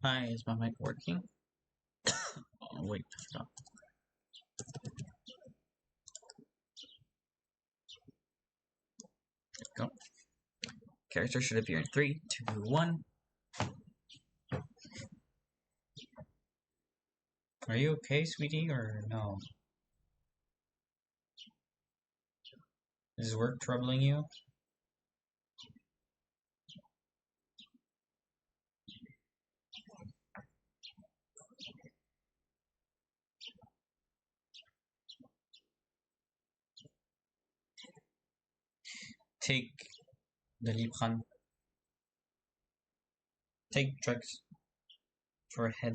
Hi, is my mic working? Oh, wait, stop. There we go. Character should appear in 3, 2, 1. Are you okay, sweetie, or no? Is work troubling you? Take the Libran. Take drugs for a head.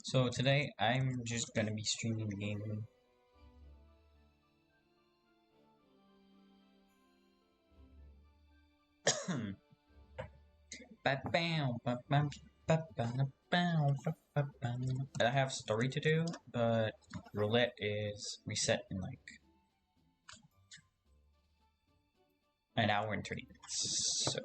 So today I'm just gonna be streaming the game. I have story to do, but roulette is reset in like an hour and 30 minutes. So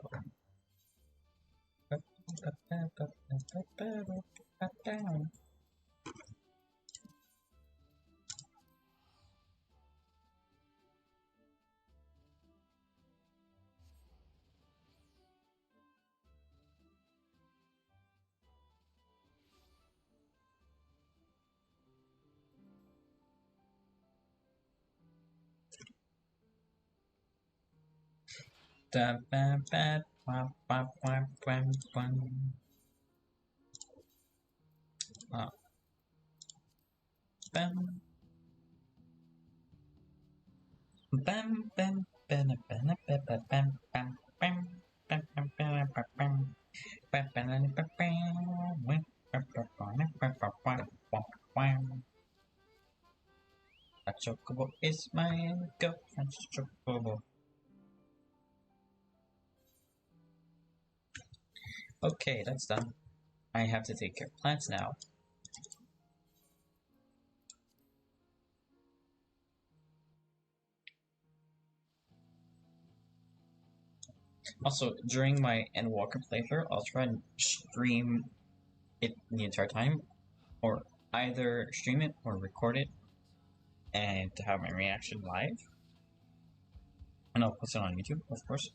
a chocobo is my girlfriend's chocobo. Okay, that's done. I have to take care of plants now. Also, during my Endwalker playthrough, I'll try and stream it the entire time, or either stream it or record it, and to have my reaction live. And I'll post it on YouTube, of course.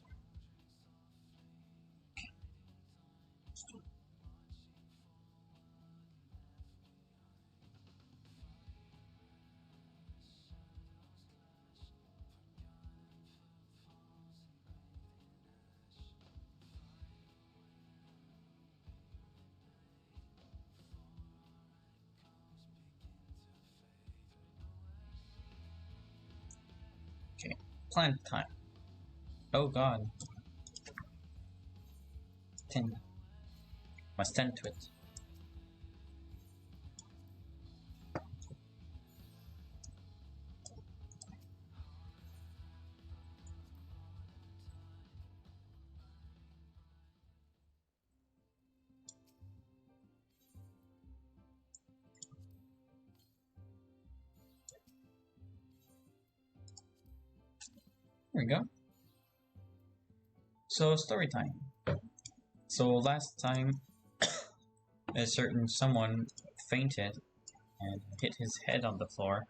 Okay, plant time. Oh god. Tend. Must tend to it. There we go. So, story time. So, last time, a certain someone fainted and hit his head on the floor.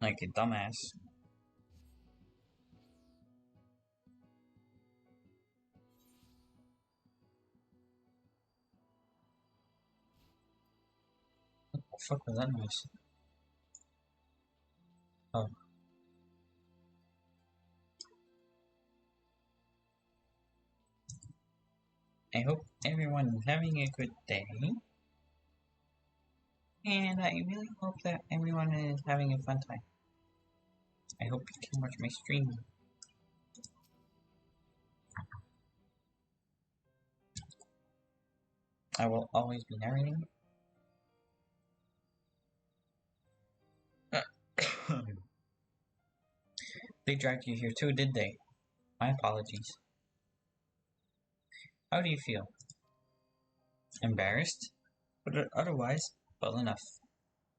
Like a dumbass. the fuck was that noise? Oh. I hope everyone is having a good day. And I really hope that everyone is having a fun time. I hope you can watch my stream. I will always be narrating. They dragged you here too, did they? My apologies. How do you feel? Embarrassed? But otherwise, well enough.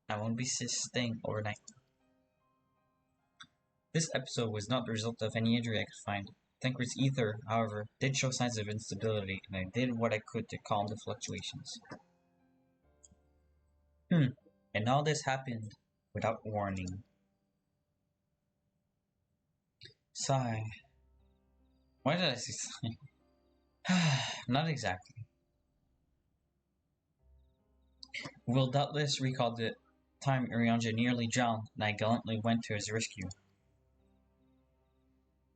I won't be staying overnight. This episode was not the result of any injury I could find. Thancred's ether, however, did show signs of instability, and I did what I could to calm the fluctuations. And all this happened without warning. Sigh. Why did I say sigh? Not exactly. Will doubtless recall the time Urianger nearly drowned, and I gallantly went to his rescue.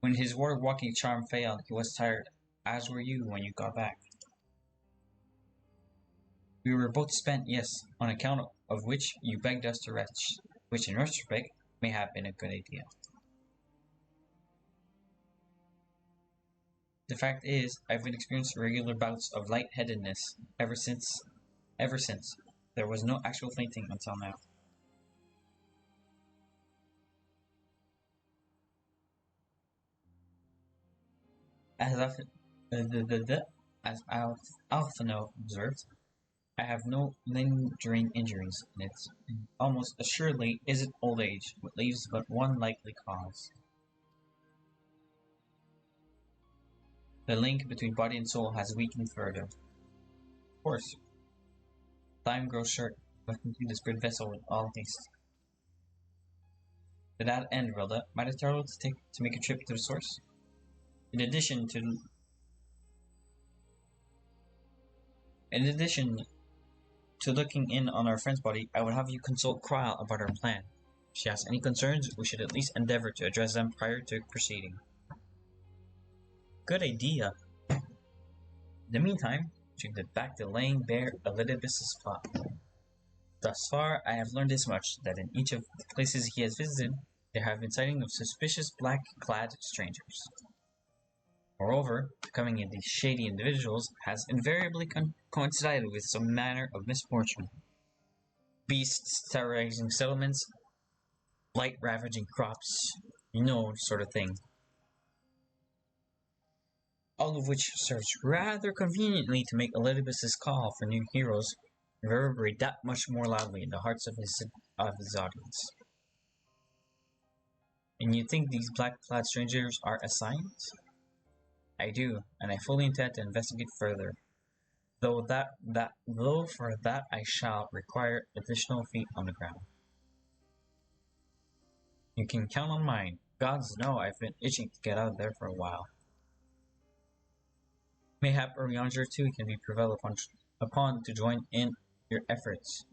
When his water-walking charm failed, he was tired, as were you when you got back. We were both spent, yes, on account of which you begged us to rest, which in retrospect may have been a good idea. The fact is, I've been experiencing regular bouts of lightheadedness ever since. There was no actual fainting until now. As Alphino observed, I have no lingering injuries, and it almost assuredly isn't old age, which leaves but one likely cause. The link between body and soul has weakened further. Of course. Time grows short, but complete the spirit vessel with all haste. To that end, Rilda, might I tell to make a trip to the source? In addition to looking in on our friend's body, I would have you consult Krile about our plan. If she has any concerns, we should at least endeavor to address them prior to proceeding. Good idea. In the meantime, we should get back to laying bare Elidibus's plot. Thus far, I have learned this much, that in each of the places he has visited, there have been sightings of suspicious black-clad strangers. Moreover, the coming of these shady individuals has invariably coincided with some manner of misfortune. Beasts terrorizing settlements, blight ravaging crops, sort of thing. All of which serves rather conveniently to make Elidibus's call for new heroes reverberate that much more loudly in the hearts of his audience. And you think these black-clad strangers are assigns? I do, and I fully intend to investigate further. Though for that I shall require additional feet on the ground. You can count on mine. Gods know I've been itching to get out there for a while. Mayhap Urianger too can be prevailed upon to join in your efforts.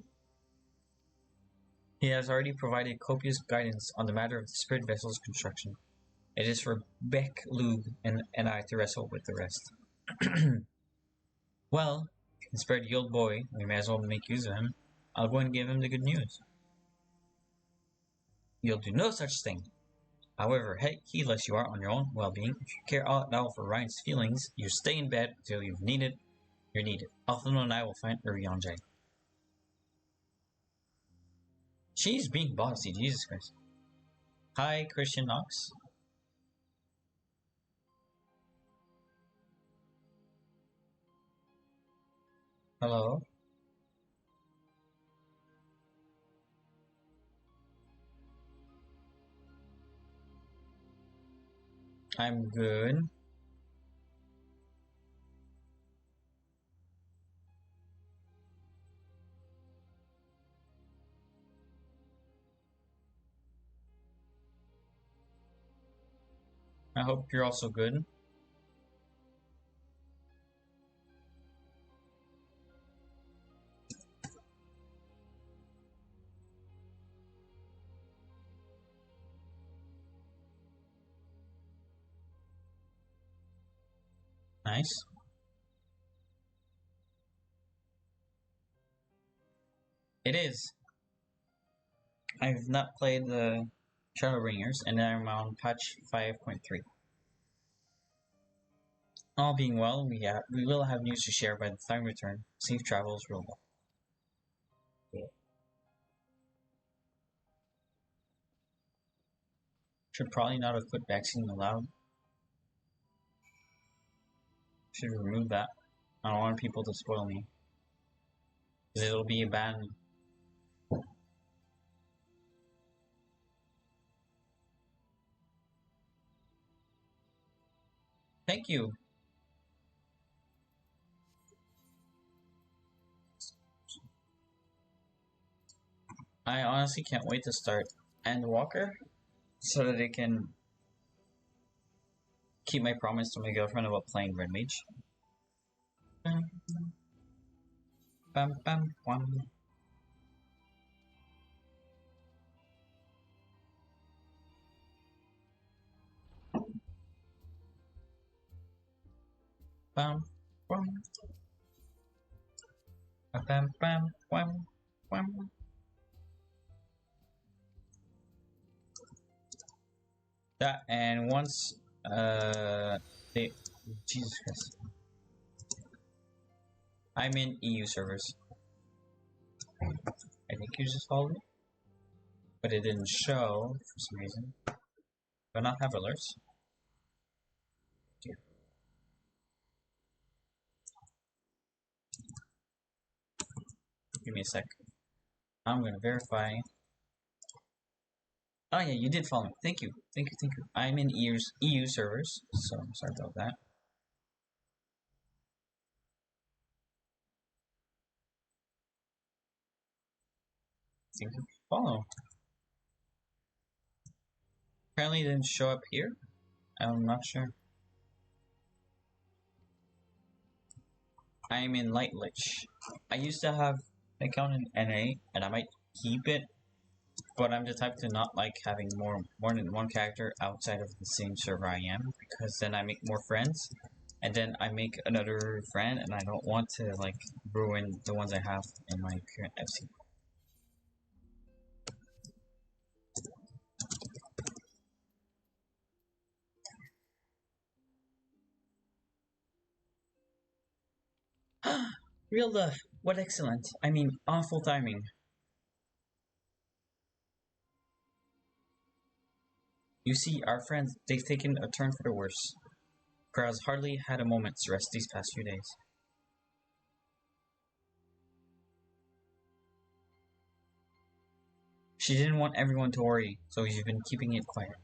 He has already provided copious guidance on the matter of the spirit vessel's construction. It is for Beck, Lug, and I to wrestle with the rest. Well, if you can spare the old boy, we may as well make use of him. I'll go and give him the good news. You'll do no such thing. However heedless you are on your own well-being, if you care at all for Ryan's feelings, you stay in bed until you're needed. Alphino and I will find Urianger. She's being bossy, Jesus Christ. Hi, Christian Knox. Hello. I'm good. I hope you're also good. Nice. It is. I've not played the Shadowbringers, and I'm on patch 5.3. All being well, we will have news to share by the time we return. Safe travels, roulette. Yeah. Should probably not have put vaccine allowed. Should remove that. I don't want people to spoil me. Because it'll be a ban. Thank you. I honestly can't wait to start Endwalker so that I can keep my promise to my girlfriend about playing Red Mage. Bam bam bam. Bam bam. Bam bam bam bam. That and once they Jesus Christ. I'm in EU servers. I think you just followed me. But it didn't show for some reason. Do I not have alerts? Dear. Give me a sec. I'm gonna verify. Oh yeah, you did follow me. Thank you. Thank you, thank you. I'm in EU servers, so I'm sorry about that. Thank you. Follow. Apparently it didn't show up here. I'm not sure. I'm in Light Lich. I used to have an account in NA, and I might keep it, but I'm the type to not like having more than one character outside of the same server I am, because then I make more friends, and then I make another friend, and I don't want to like ruin the ones I have in my current FC. Real love, what excellent. I mean, awful timing. You see, our friends, they've taken a turn for the worse. Kraz hardly had a moment's rest these past few days. She didn't want everyone to worry, so she's been keeping it quiet.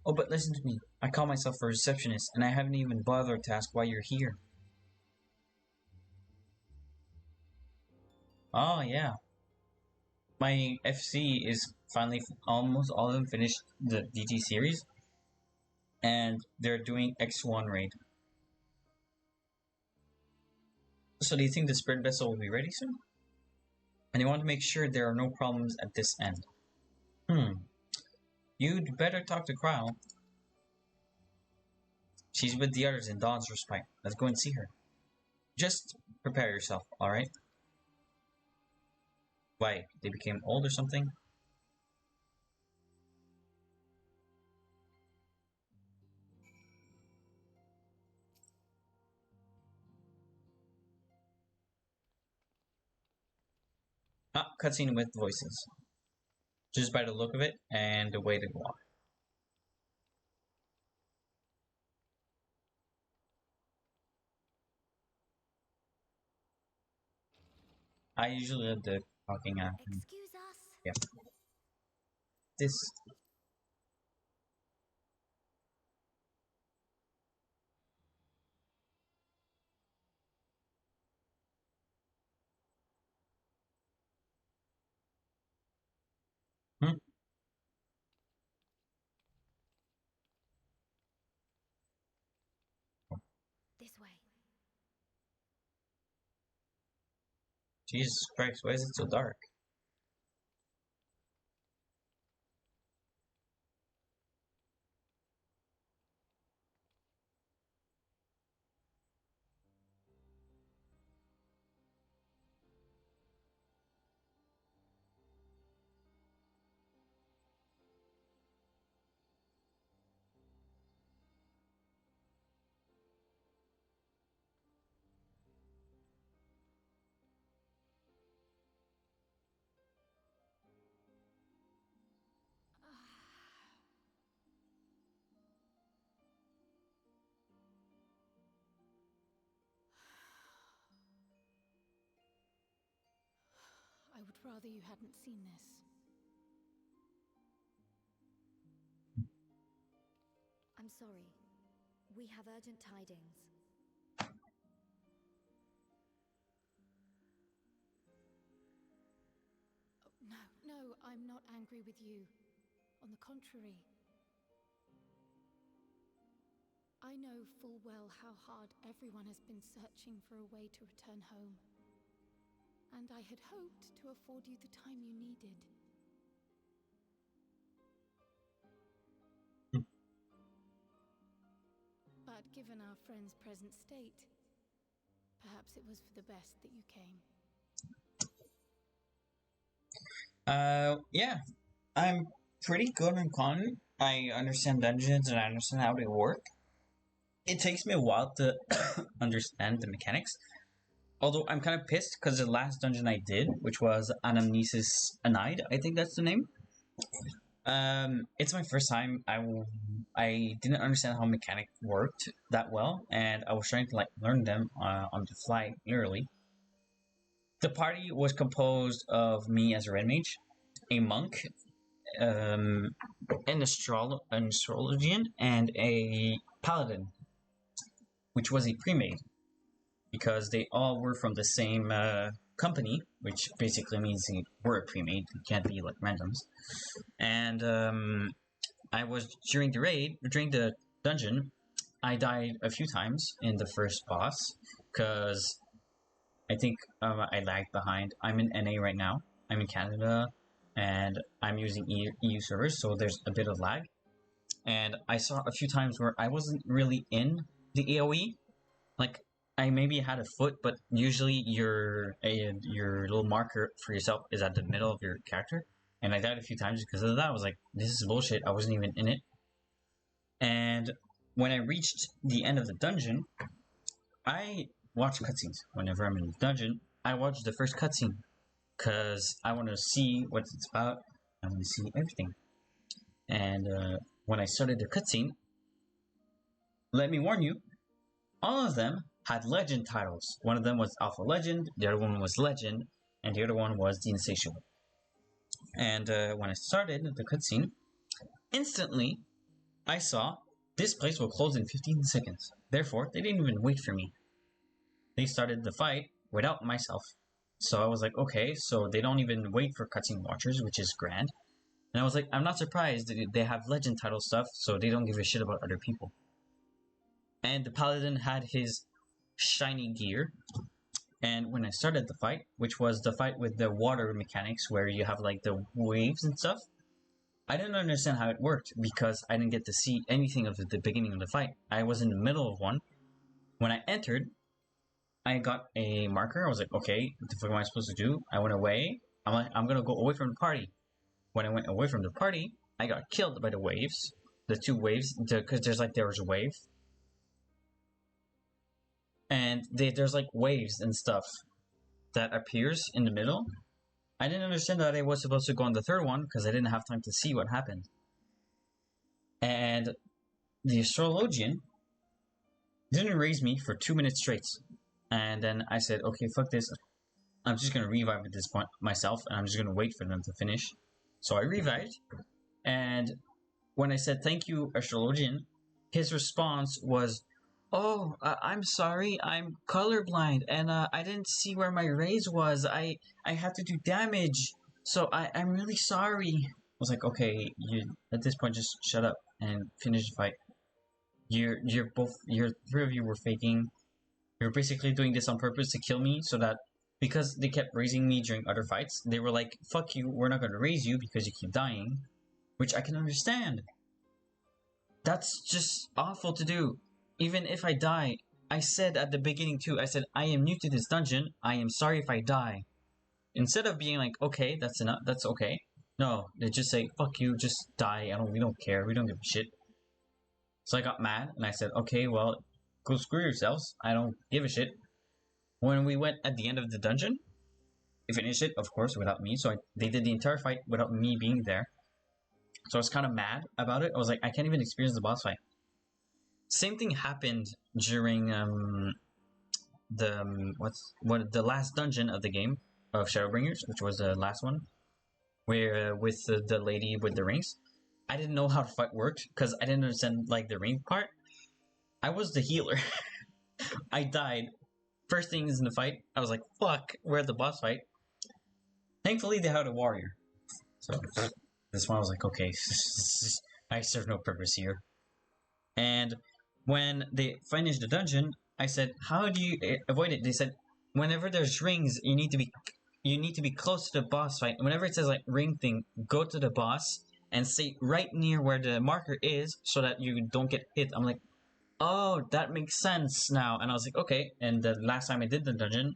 Oh, but listen to me. I call myself a receptionist, and I haven't even bothered to ask why you're here. Oh, yeah. My FC is finally almost all of them finished the DT series, and they're doing X1 raid. So do you think the Spirit Vessel will be ready soon? And they want to make sure there are no problems at this end. You'd better talk to Kryle. She's with the others in Dawn's Respite. Let's go and see her. Just prepare yourself, alright? Why, they became old or something? Ah, cutscene with voices. Just by the look of it and the way they walk. I usually let the talking happen. Excuse us. Yeah. This. Hmm? This way. Jesus Christ, why is it so dark? rather you hadn't seen this. I'm sorry. We have urgent tidings. No, I'm not angry with you. On the contrary. I know full well how hard everyone has been searching for a way to return home. And I had hoped to afford you the time you needed. But given our friend's present state, perhaps it was for the best that you came. Yeah. I'm pretty good in con. I understand dungeons and I understand how they work. It takes me a while to understand the mechanics. Although I'm kind of pissed because the last dungeon I did, which was Anamnesis Anide, I think that's the name. It's my first time. I didn't understand how mechanic worked that well, and I was trying to like learn them on the fly, literally. The party was composed of me as a red mage, a monk, an astrologian, and a paladin, which was a pre-made, because they all were from the same company, which basically means they were pre-made. It can't be like randoms. And I was during the dungeon, I died a few times in the first boss because I think I lagged behind. I'm in NA right now. I'm in Canada, and I'm using EU servers, so there's a bit of lag. And I saw a few times where I wasn't really in the AOE. Like, I maybe had a foot, but usually your little marker for yourself is at the middle of your character. And I died a few times because of that. I was like, this is bullshit. I wasn't even in it. And when I reached the end of the dungeon, I watch cutscenes. Whenever I'm in the dungeon, I watch the first cutscene because I want to see what it's about. I want to see everything. And when I started the cutscene, let me warn you, all of them had legend titles. One of them was Alpha Legend, the other one was Legend, and the other one was The Insatiable. And when I started the cutscene, instantly I saw this place will close in 15 seconds. Therefore, they didn't even wait for me. They started the fight without myself. So I was like, okay, so they don't even wait for cutscene watchers, which is grand. And I was like, I'm not surprised that they have legend title stuff, so they don't give a shit about other people. And the paladin had his shiny gear. And when I started the fight, which was the fight with the water mechanics, where you have like the waves and stuff, I didn't understand how it worked because I didn't get to see anything of the beginning of the fight. I was in the middle of one. When I entered, I got a marker. I was like, okay, what the fuck am I supposed to do? I went away. I'm like, I'm gonna go away from the party. When I went away from the party, I got killed by the waves. The two waves, because there was a wave. And there's like waves and stuff that appears in the middle. I didn't understand that I was supposed to go on the third one because I didn't have time to see what happened. And the astrologian didn't raise me for 2 minutes straight. And then I said, okay, fuck this. I'm just going to revive at this point myself, and I'm just going to wait for them to finish. So I revived, and when I said, thank you, astrologian, his response was, oh, I'm sorry, I'm colorblind, and I didn't see where my raise was. I had to do damage, so I'm really sorry. I was like, okay, you at this point just shut up and finish the fight. You're three of you were faking. You're basically doing this on purpose to kill me, so that because they kept raising me during other fights, they were like, fuck you, we're not gonna raise you because you keep dying, which I can understand. That's just awful to do. Even if I die, I said at the beginning too, I said, I am new to this dungeon, I am sorry if I die. Instead of being like, okay, that's enough, that's okay. No, they just say, fuck you, just die, we don't care, we don't give a shit. So I got mad, and I said, okay, well, go screw yourselves, I don't give a shit. When we went at the end of the dungeon, they finished it, of course, without me, so they did the entire fight without me being there. So I was kind of mad about it. I was like, I can't even experience the boss fight. Same thing happened during the last dungeon of the game, of Shadowbringers, which was the last one, where with the lady with the rings. I didn't know how the fight worked because I didn't understand like the ring part. I was the healer. I died. First things in the fight, I was like, fuck, we're at the boss fight. Thankfully, they had a warrior. So this one I was like, okay, I serve no purpose here. And when they finished the dungeon, I said, how do you avoid it? They said, whenever there's rings, you need to be close to the boss fight. And whenever it says like ring thing, go to the boss and stay right near where the marker is so that you don't get hit. I'm like, oh, that makes sense now. And I was like, okay. And the last time I did the dungeon,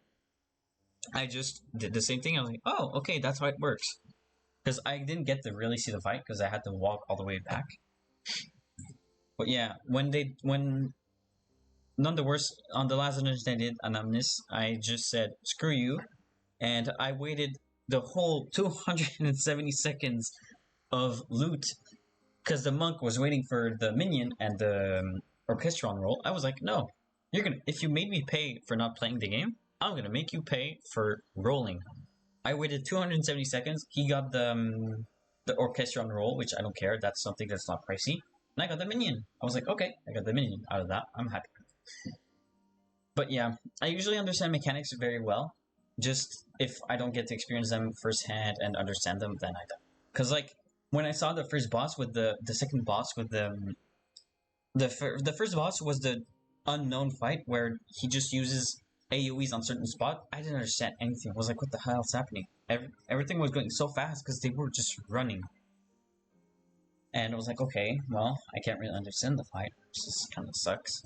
I just did the same thing. I was like, oh, okay, that's how it works. Because I didn't get to really see the fight because I had to walk all the way back. But yeah, when none the worse, on the last dungeon I did, Anonymous, I just said, screw you. And I waited the whole 270 seconds of loot because the monk was waiting for the minion and the orchestron roll. I was like, no, if you made me pay for not playing the game, I'm gonna make you pay for rolling. I waited 270 seconds. He got the orchestron roll, which I don't care. That's something that's not pricey. And I got the minion. I was like, okay, I got the minion out of that. I'm happy. But yeah, I usually understand mechanics very well. Just if I don't get to experience them firsthand and understand them, then I don't. Because like when I saw the first boss with the second boss with the first boss was the unknown fight where he just uses AoEs on certain spot. I didn't understand anything. I was like, what the hell is happening? Everything was going so fast because they were just running. And I was like, okay, well, I can't really understand the fight. It just kind of sucks.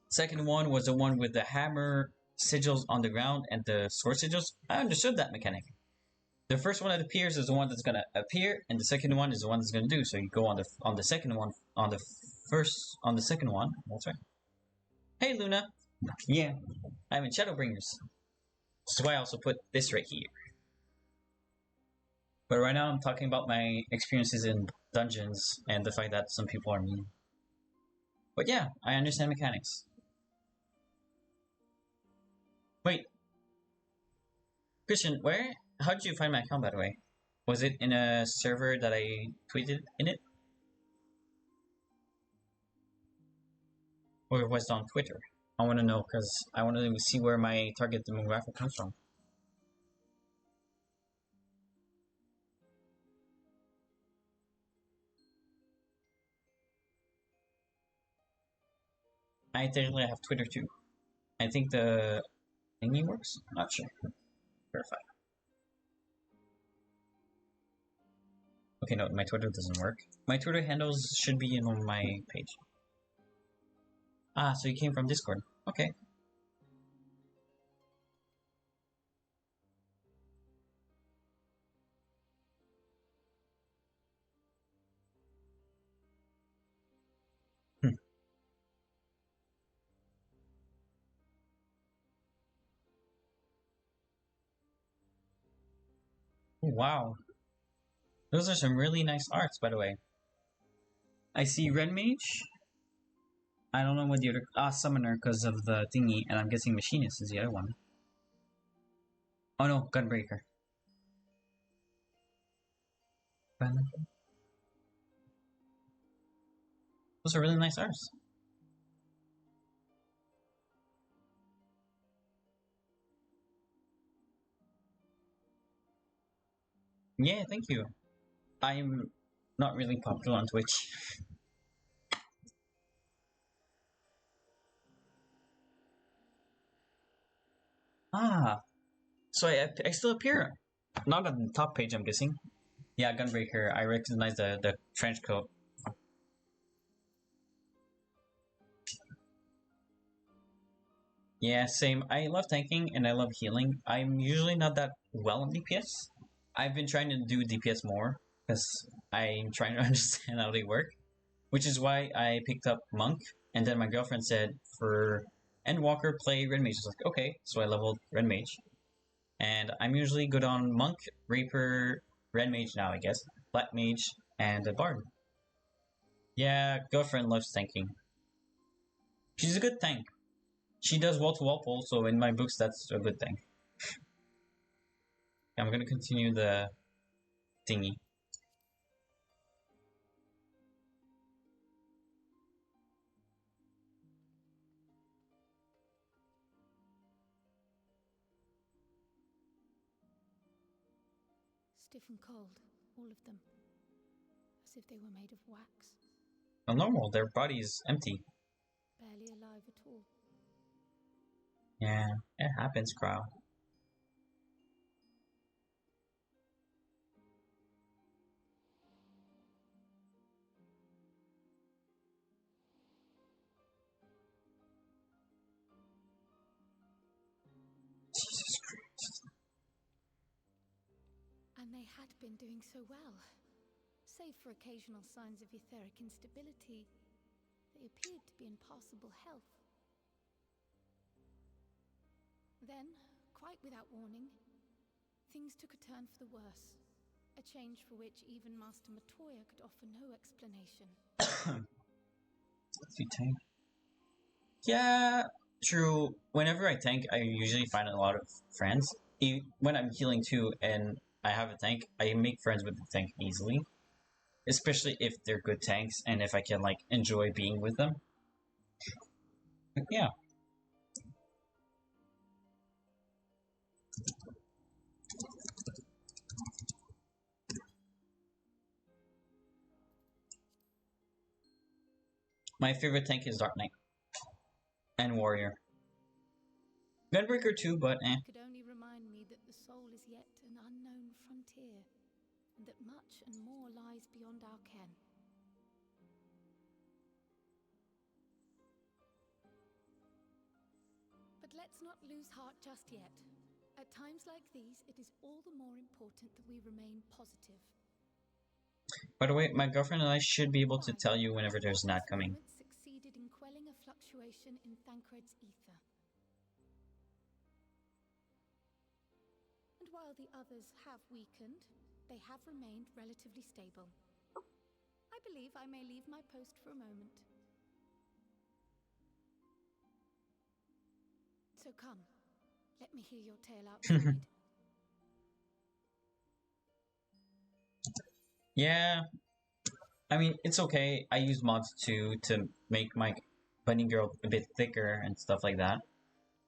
Second one was the one with the hammer sigils on the ground and the sword sigils. I understood that mechanic. The first one that appears is the one that's gonna appear, and the second one is the one that's gonna do. So you go on the second one, on the second one. That's right. Hey, Luna. Yeah, I'm in Shadowbringers. That's why I also put this right here. But right now I'm talking about my experiences in dungeons and the fact that some people are mean. But yeah, I understand mechanics. Wait. Christian, how did you find my account, by the way? Was it in a server that I tweeted in it? Or was it on Twitter? I want to know, because I want to see where my target demographic comes from. I technically have Twitter too. I think the thingy works? Not sure. Verify. Okay, no, my Twitter doesn't work. My Twitter handles should be in on my page. Ah, so you came from Discord. Okay. Wow. Those are some really nice arts, by the way. I see Red Mage. I don't know what the other... Summoner, because of the thingy, and I'm guessing Machinist is the other one. Oh no, Gunbreaker. Those are really nice arts. Yeah, thank you. I'm not really popular on Twitch. So I still appear. Not on the top page, I'm guessing. Yeah, Gunbreaker. I recognize the trench coat. Yeah, same. I love tanking and I love healing. I'm usually not that well on DPS. I've been trying to do DPS more because I'm trying to understand how they work. Which is why I picked up Monk, and then my girlfriend said for Endwalker play Red Mage. I was like, okay, so I leveled Red Mage. And I'm usually good on Monk, Reaper, Red Mage now, I guess, Black Mage, and a Bard. Yeah, girlfriend loves tanking. She's a good tank. She does wall-to-wall pull, so in my books that's a good thing. I'm gonna continue the thingy. Stiff and cold, all of them. As if they were made of wax. Well, normal, their body's empty. Barely alive at all. Yeah, it happens, Crow. Jesus Christ. And they had been doing so well. Save for occasional signs of etheric instability, they appeared to be in passable health. Then, quite without warning, things took a turn for the worse. A change for which even Master Matoya could offer no explanation. You tank? Yeah, true. Whenever I tank, I usually find a lot of friends. When I'm healing too, and I have a tank, I make friends with the tank easily. Especially if they're good tanks, and if I can, like, enjoy being with them. But yeah. My favorite tank is Dark Knight. And Warrior. Gunbreaker too, but eh. It could only remind me that the soul is yet an unknown frontier, and that much and more lies beyond our ken. But let's not lose heart just yet. At times like these, it is all the more important that we remain positive. By the way, my girlfriend and I should be able to tell you whenever there's an ad coming. Succeeded in quelling a fluctuation in Thancred's ether. And while the others have weakened, they have remained relatively stable. I believe I may leave my post for a moment. So come, let me hear your tale outside. Yeah, I mean, it's okay. I use mods too to make my bunny girl a bit thicker and stuff like that.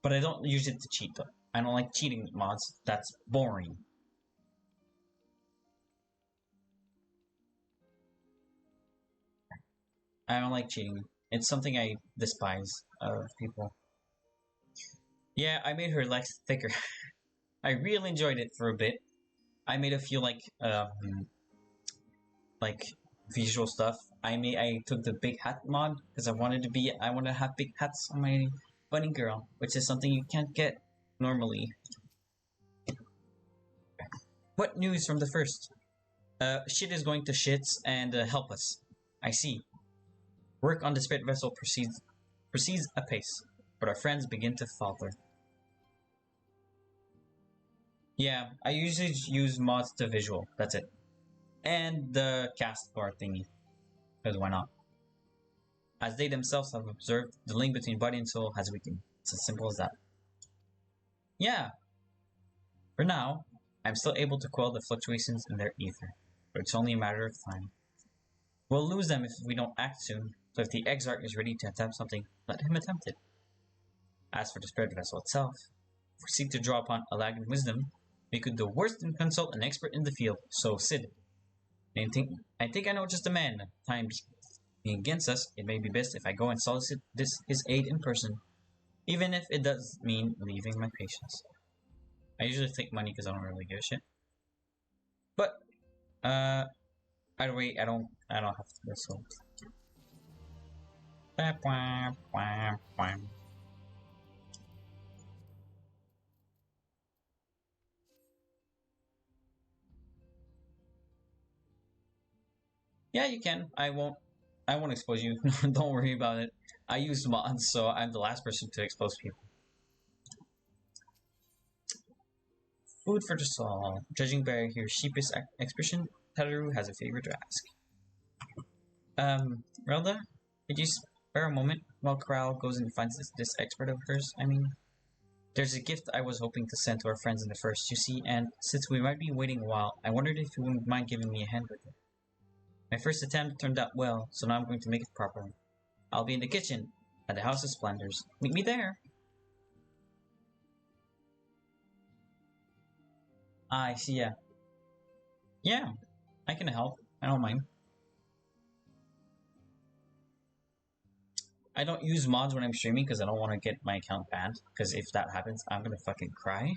But I don't use it to cheat though. I don't like cheating mods. That's boring. I don't like cheating. It's something I despise of people. Yeah, I made her legs thicker. I really enjoyed it for a bit. I made a few like visual stuff. I took the big hat mod because I wanted to have big hats on my bunny girl, which is something you can't get normally. What news from the first? Shit is going to shits and help us. I see. Work on the spirit vessel proceeds apace, but our friends begin to falter. Yeah, I usually use mods to visual. That's it. And the cast bar thingy. Because why not? As they themselves have observed, the link between body and soul has weakened. It's as simple as that. Yeah. For now, I'm still able to quell the fluctuations in their ether, but it's only a matter of time. We'll lose them if we don't act soon, so if the Exarch is ready to attempt something, let him attempt it. As for the spirit vessel itself, if we seek to draw upon Alagan wisdom, we could do worse than consult an expert in the field, so Sid. I think I know just the man. Time being against us, it may be best if I go and solicit his aid in person, even if it does mean leaving my patients. I usually take money because I don't really give a shit. But, either way, I don't have to do so. Yeah, you can. I won't expose you. Don't worry about it. I use mods, so I'm the last person to expose people. Food for the soul. Judging by her sheepish expression, Tadaru has a favor to ask. Relda, could you spare a moment while Corral goes and finds this expert of hers? I mean, There's a gift I was hoping to send to our friends in the first, you see, and since we might be waiting a while, I wondered if you wouldn't mind giving me a hand with it. My first attempt turned out well, so now I'm going to make it properly. I'll be in the kitchen at the House of Splendors. Meet me there! I see, yeah. Yeah, I can help. I don't mind. I don't use mods when I'm streaming because I don't want to get my account banned. Because if that happens, I'm gonna fucking cry.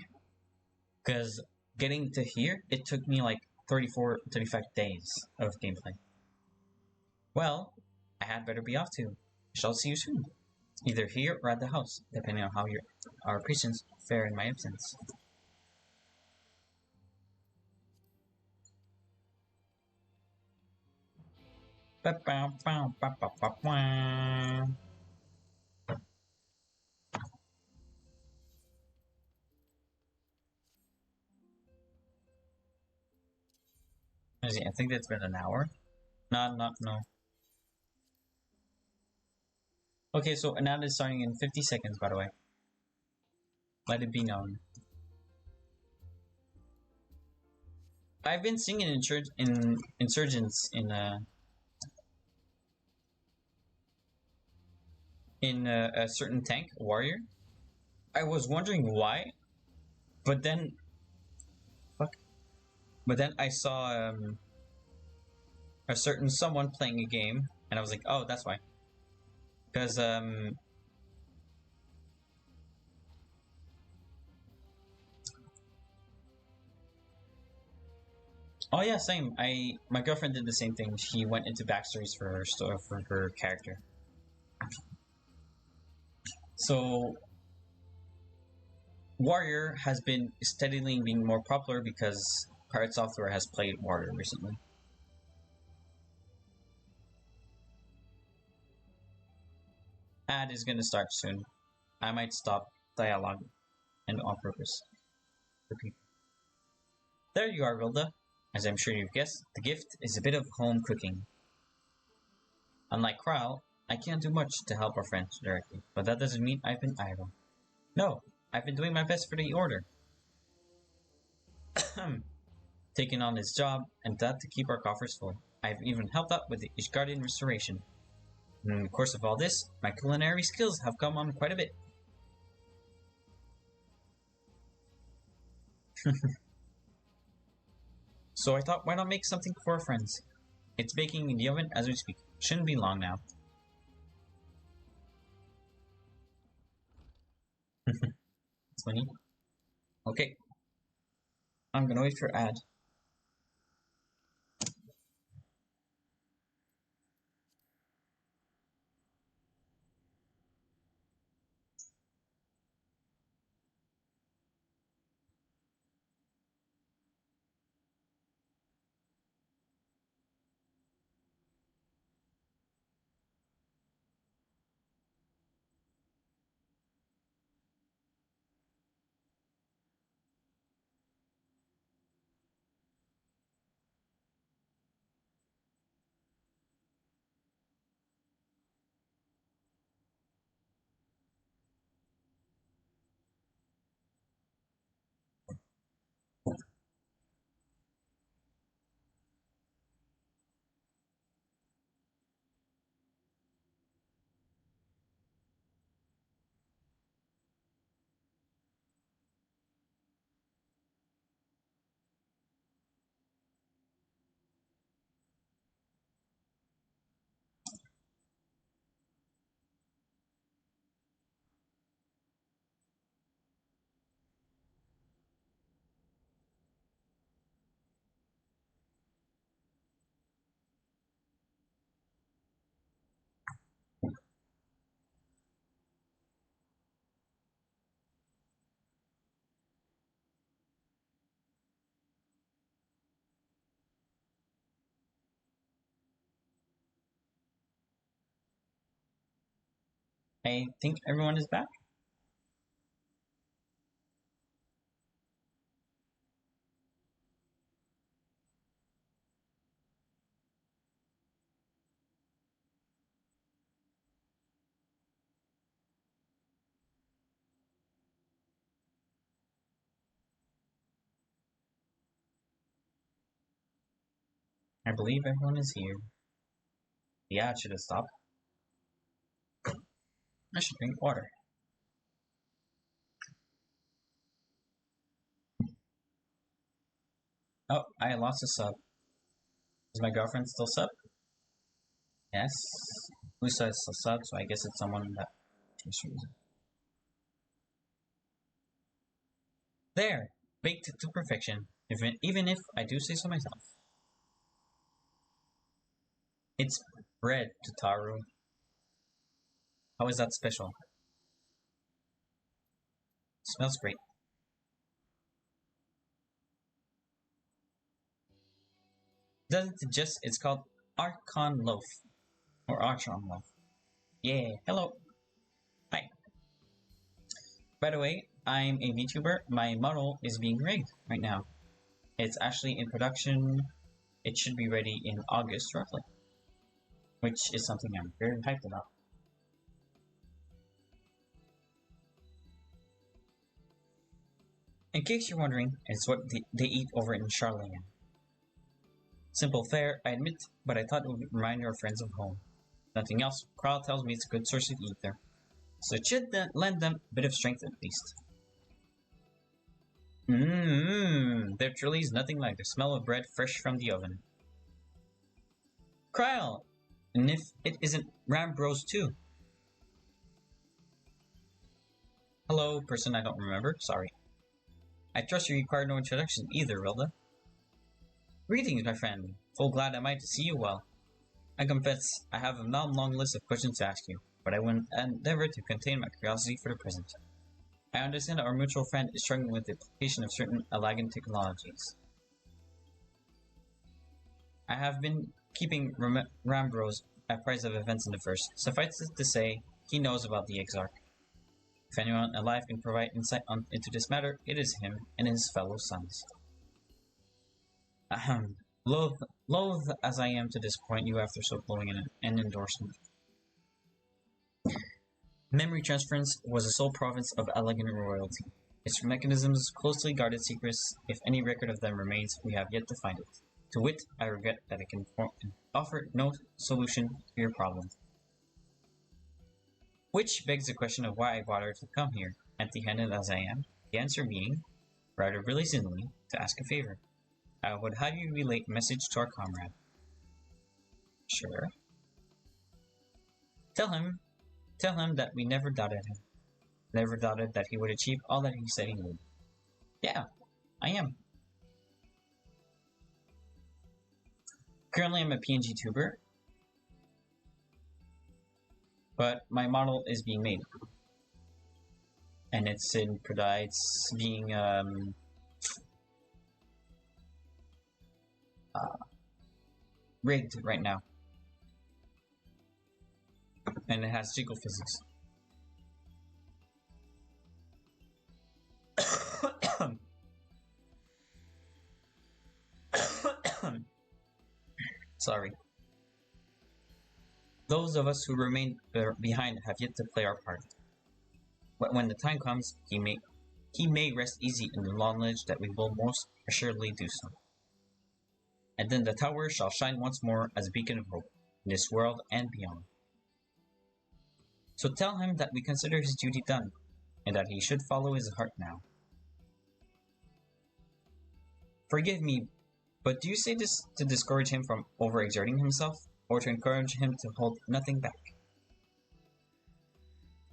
Because getting to here, it took me like 34, 35 days of gameplay. Well, I had better be off too. Shall see you soon. Either here or at the house, depending on how our patients fare in my absence. I think that's been an hour. No. Okay, so an ad is starting in 50 seconds, by the way. Let it be known. I've been singing Insurgents in a certain tank, warrior. I was wondering why, but then, But then I saw a certain someone playing a game, and I was like, oh, that's why. Because oh yeah, same. My girlfriend did the same thing. She went into backstories for her character. So Warrior has been steadily being more popular because Pirate Software has played Warrior recently. Ad is gonna start soon. I might stop dialogue and on purpose. Repeat. There you are, Rilda. As I'm sure you've guessed, the gift is a bit of home cooking. Unlike Kral, I can't do much to help our friends directly, but that doesn't mean I've been idle. No, I've been doing my best for the Order. Taking on this job, and that to keep our coffers full. I've even helped out with the Ishgardian restoration. In the course of all this, my culinary skills have come on quite a bit. So I thought, why not make something for our friends? It's baking in the oven as we speak. Shouldn't be long now. It's funny. Okay. I'm gonna wait for ad. I think everyone is back. I believe everyone is here. Yeah, it should have stopped. I should drink water. Oh, I lost a sub. Is my girlfriend still sub? Yes. Lusa is still sub, so I guess it's someone that takes reason. There! Baked to perfection, even if I do say so myself. It's bread, Tataru. How is that special? Smells great. Doesn't it just, it's called Archon Loaf. Or Archon Loaf. Yeah, hello. Hi. By the way, I'm a VTuber. My model is being rigged right now. It's actually in production. It should be ready in August, roughly. Which is something I'm very hyped about. In case you're wondering, it's what they eat over in Charlatan. Simple fare, I admit, but I thought it would remind our friends of home. Nothing else, Kral tells me it's a good source of ether. So it should lend them a bit of strength at least. There truly is nothing like the smell of bread fresh from the oven. Kral! And if it isn't Rambros too. Hello, person I don't remember, sorry. I trust you require no introduction either, Rilda. Greetings, my friend. Full glad am I to see you well. I confess, I have a long list of questions to ask you, but I will endeavor to contain my curiosity for the present. I understand that our mutual friend is struggling with the application of certain Alagan technologies. I have been keeping Rambros apprised of events in the First. Suffice it to say, he knows about the Exarch. If anyone alive can provide insight into this matter, it is him and his fellow sons. Ahem. Loath as I am to disappoint you after so glowing an endorsement. Memory transference was the sole province of Alagan royalty. Its mechanisms closely guarded secrets. If any record of them remains, we have yet to find it. To wit, I regret that I can offer no solution to your problem. Which begs the question of why I bothered to come here, empty-handed as I am, the answer being, rather reluctantly, to ask a favor. I would have you relay a message to our comrade. Sure. Tell him that we never doubted him. Never doubted that he would achieve all that he said he would. Yeah, I am. Currently I'm a PNG tuber, but my model is being made. And it's being rigged right now. And it has jiggle physics. Sorry. Those of us who remain behind have yet to play our part. But when the time comes, he may rest easy in the knowledge that we will most assuredly do so. And then the tower shall shine once more as a beacon of hope, in this world and beyond. So tell him that we consider his duty done, and that he should follow his heart now. Forgive me, but do you say this to discourage him from overexerting himself, or to encourage him to hold nothing back?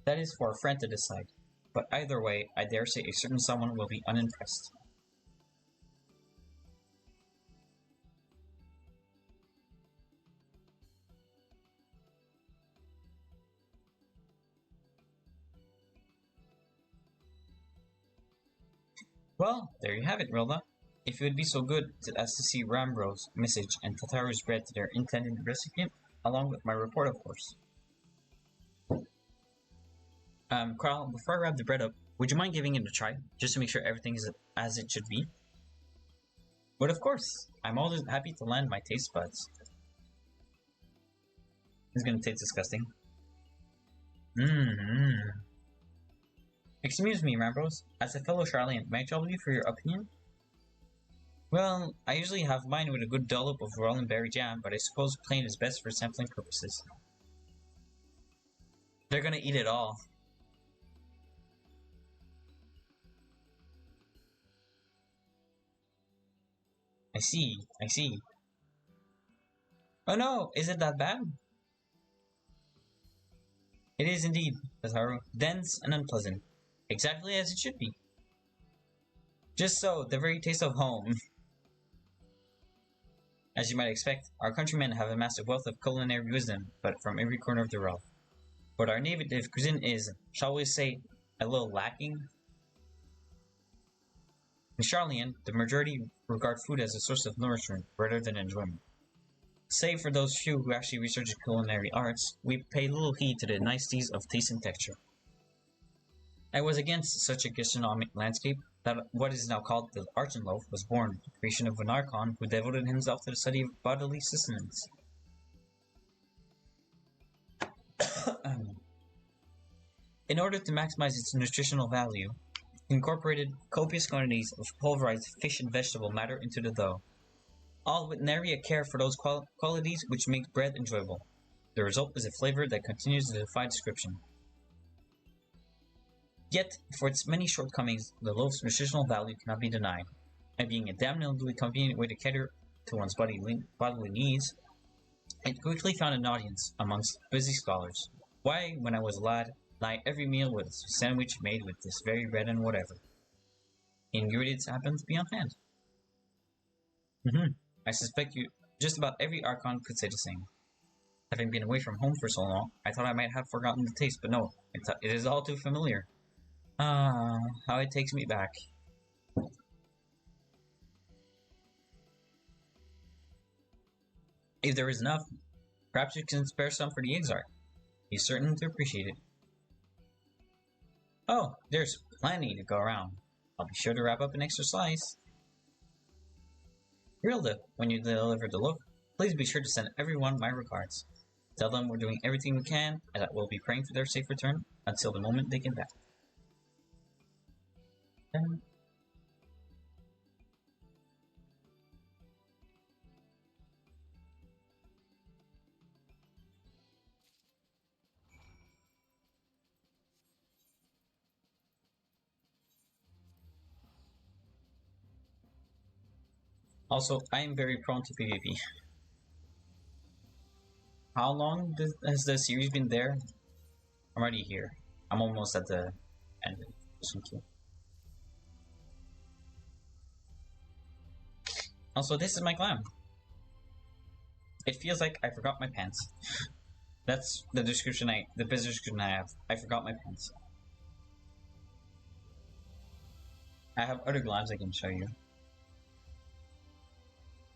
That is for a friend to decide, but either way, I dare say a certain someone will be unimpressed. Well, there you have it, Rilda. If you would be so good as to see Rambro's message and Tataru's bread to their intended recipient, along with my report, of course. Carl, before I wrap the bread up, would you mind giving it a try, just to make sure everything is as it should be? But of course, I'm always happy to lend my taste buds. It's gonna taste disgusting. Excuse me, Rambros. As a fellow Charlatan, may I trouble you for your opinion? Well, I usually have mine with a good dollop of roll and berry jam, but I suppose plain is best for sampling purposes. They're gonna eat it all. I see, I see. Oh no, is it that bad? It is indeed, Pizarro. Dense and unpleasant. Exactly as it should be. Just so, the very taste of home. As you might expect, our countrymen have amassed a wealth of culinary wisdom, but from every corner of the realm. But our native cuisine is, shall we say, a little lacking. In Charlian, the majority regard food as a source of nourishment rather than enjoyment. Save for those few who actually research the culinary arts, we pay little heed to the niceties of taste and texture. I was against such a gastronomic landscape that what is now called the Archenloaf was born, the creation of an Archon who devoted himself to the study of bodily sustenance. In order to maximize its nutritional value, he incorporated copious quantities of pulverized fish and vegetable matter into the dough, all with nary a care for those qualities which make bread enjoyable. The result is a flavor that continues to defy description. Yet, for its many shortcomings, the loaf's nutritional value cannot be denied, and being a damnably convenient way to cater to one's bodily needs, it quickly found an audience amongst busy scholars. Why, when I was a lad, nigh every meal was a sandwich made with this very bread and whatever. Ingredients happened to be on hand. I suspect just about every Archon could say the same. Having been away from home for so long, I thought I might have forgotten the taste, but no, it is all too familiar. Ah, how it takes me back. If there is enough, perhaps you can spare some for the Exarch. He's certain to appreciate it. Oh, there's plenty to go around. I'll be sure to wrap up an extra slice. Rilda, when you deliver the loaf, please be sure to send everyone my regards. Tell them we're doing everything we can, and that we'll be praying for their safe return until the moment they get back. Also, I am very prone to PvP. How long has the series been there? I'm already here. I'm almost at the end of Mission 2. Also, this is my glam. It feels like I forgot my pants. That's the best description I have. I forgot my pants. I have other glams I can show you.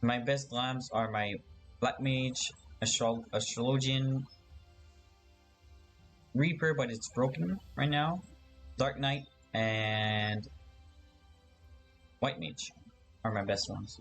My best glams are my Black Mage, Astrologian, Reaper, but it's broken right now, Dark Knight, and White Mage are my best ones.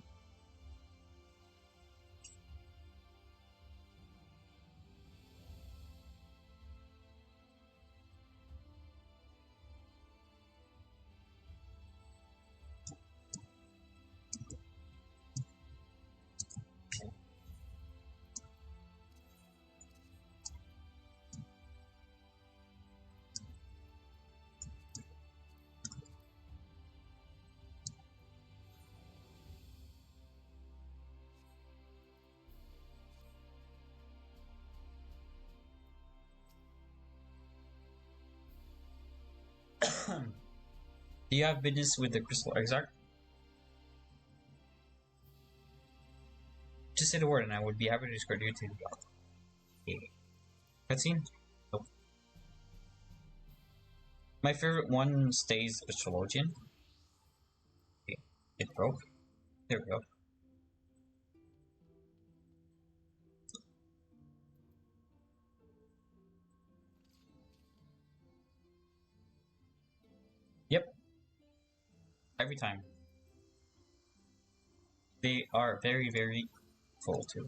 Do you have business with the Crystal Exarch? Just say the word and I would be happy to escort you to the cutscene. Oh. My favorite one stays Astrologian. Okay. It broke. There we go. Yep. Every time. They are very, very full too.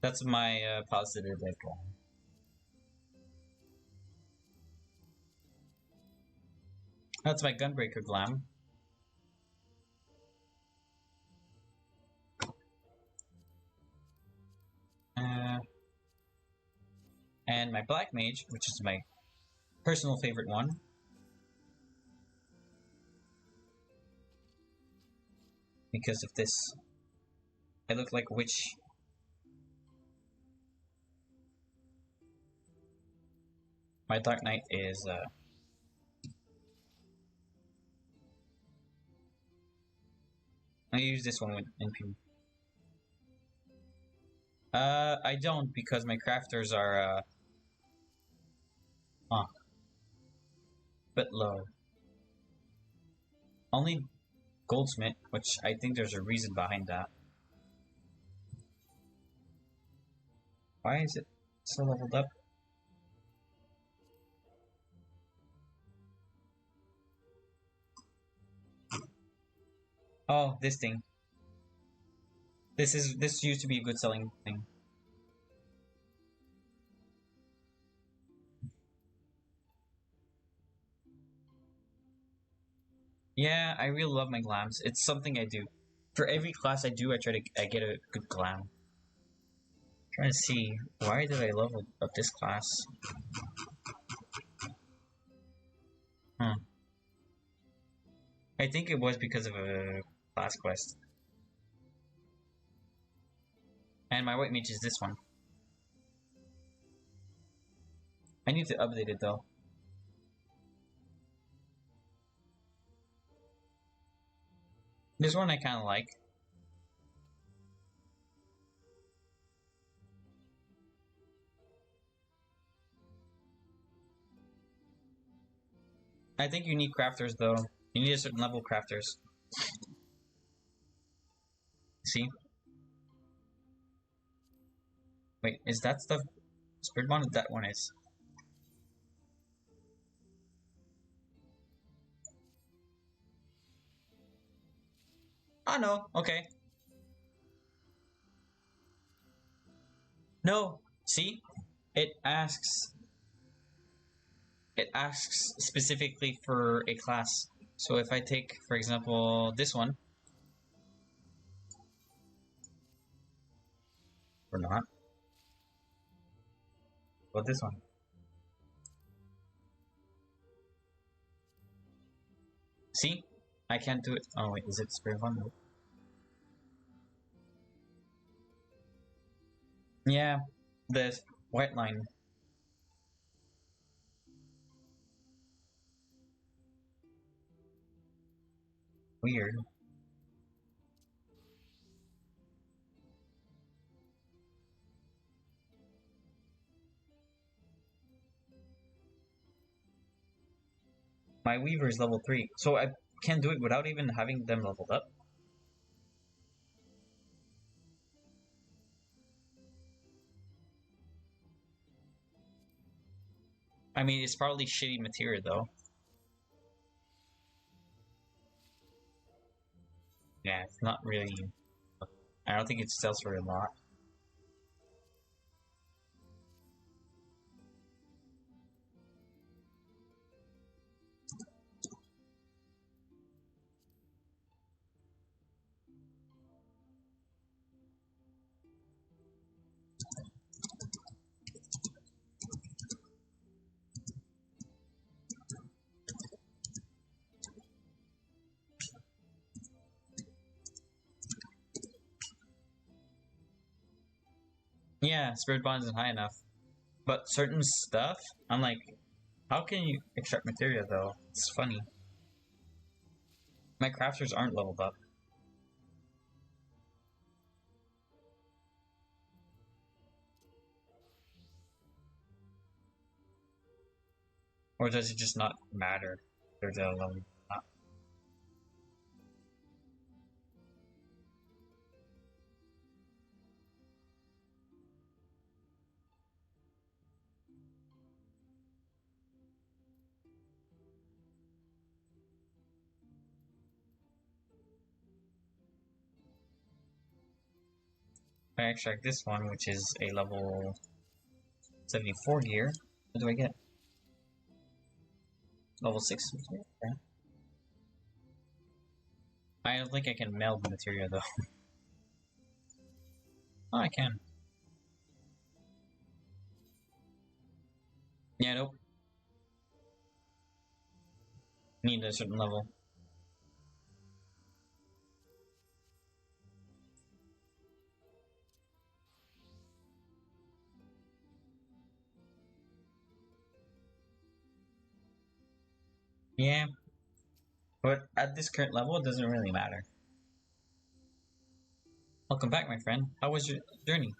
That's my positive echo. That's my Gunbreaker glam. And my black mage, which is my personal favorite one. Because of this. I look like a witch. My Dark Knight is, I use this one with NP. I don't because my crafters are, bit low. Only goldsmith, which I think there's a reason behind that. Why is it so leveled up? Oh, this thing. This used to be a good selling thing. Yeah, I really love my glams. It's something I do. For every class I do, I get a good glam. Trying to see, why did I level up this class? I think it was because of a class quest. And my white mage is this one. I need to update it though. This one I kind of like. I think you need crafters though. You need a certain level of crafters. See? Wait, is that stuff spirit bond? That one is. Oh no, okay. No, see? It asks specifically for a class. So if I take, for example, this one, or not, but this one. See? I can't do it. Oh wait, is it spirit bond? Yeah, the white line. Weird. My Weaver is level 3, so I can do it without even having them leveled up. I mean, it's probably shitty material though. Yeah, it's not really... I don't think it sells for a lot. Yeah, spirit bond isn't high enough. But certain stuff, I'm like, how can you extract materia though? It's funny. My crafters aren't leveled up. Or does it just not matter? There's a level up. I extract this one, which is a level 74 gear. What do I get? Level 6? Okay. I don't think I can meld the materia though. Oh, I can. Yeah, nope. Need a certain level. Yeah. But at this current level, it doesn't really matter. Welcome back, my friend. How was your journey?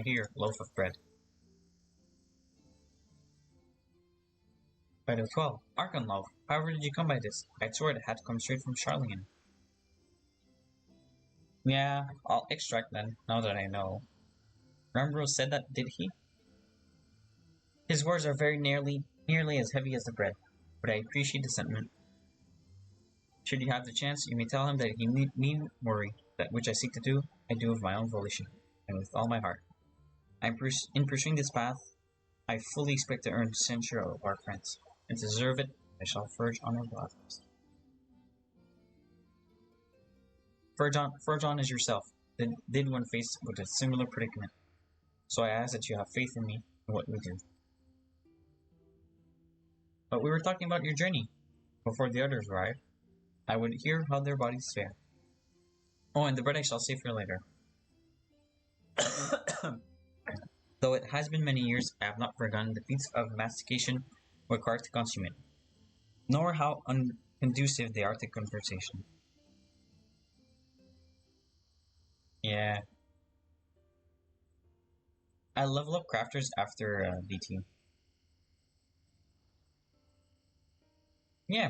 Here, loaf of bread. Bite of 12. Archon loaf. However did you come by this? I'd swear it had to come straight from Charlingen. Yeah, I'll extract then, now that I know. Rambo said that, did he? His words are very nearly as heavy as the bread, but I appreciate the sentiment. Should you have the chance, you may tell him that he need worry, that which I seek to do, I do of my own volition, and with all my heart. In pursuing this path, I fully expect to earn the censure of our friends, and to deserve it, I shall forge honorable outcomes. Forge on as yourself, did one faced with a similar predicament. So I ask that you have faith in me and what we do. But we were talking about your journey. Before the others arrive, I would hear how their bodies fare. Oh, and the bread I shall save for later. Though it has been many years, I have not forgotten the feats of mastication required to consume it, nor how unconducive they are to conversation. Yeah. I level up crafters after BT. Yeah.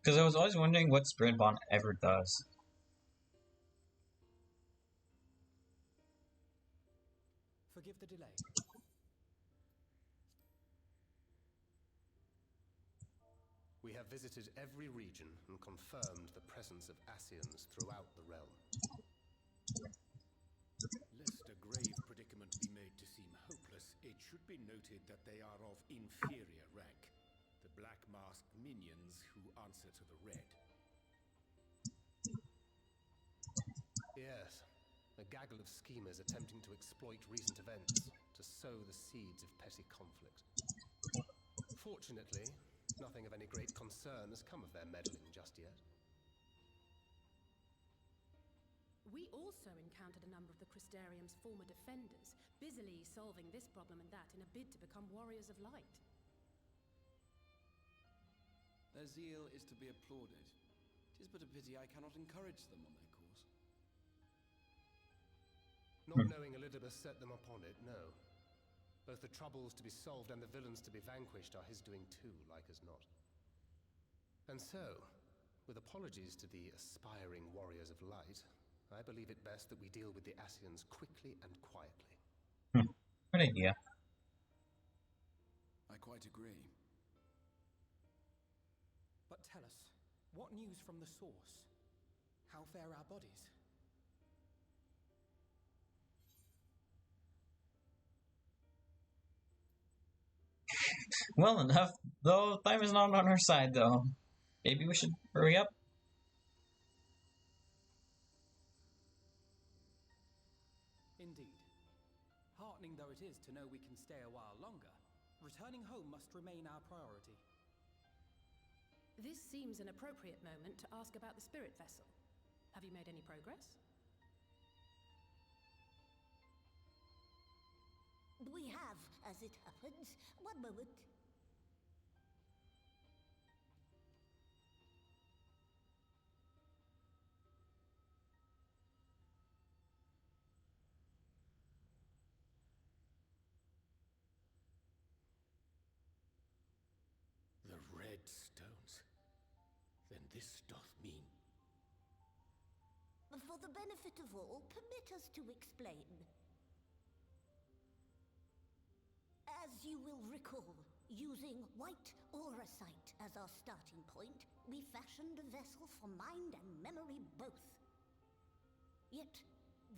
Because I was always wondering what Spirit Bond ever does. Forgive the delay. We have visited every region and confirmed the presence of Ascians throughout the realm. Lest a grave predicament be made to seem hopeless, it should be noted that they are of inferior rank. The black-masked minions who answer to the red. Yes, a gaggle of schemers attempting to exploit recent events to sow the seeds of petty conflict. Fortunately, nothing of any great concern has come of their meddling just yet. We also encountered a number of the Crystarium's former defenders, busily solving this problem and that in a bid to become warriors of light. Their zeal is to be applauded. 'Tis but a pity I cannot encourage them on their course. Not knowing Elizabeth set them upon it, no. Both the troubles to be solved and the villains to be vanquished are his doing too, like as not. And so, with apologies to the aspiring warriors of light, I believe it best that we deal with the Ascians quickly and quietly. Good idea. I quite agree. But tell us, what news from the source? How fare our bodies? Well enough, though time is not on our side, though. Maybe we should hurry up. Indeed. Heartening though it is to know we can stay a while longer, returning home must remain our priority. This seems an appropriate moment to ask about the spirit vessel. Have you made any progress? We have, as it happens. One moment. The red stones. Then this doth mean... For the benefit of all, permit us to explain. As you will recall, using white auracite as our starting point, we fashioned a vessel for mind and memory both. Yet,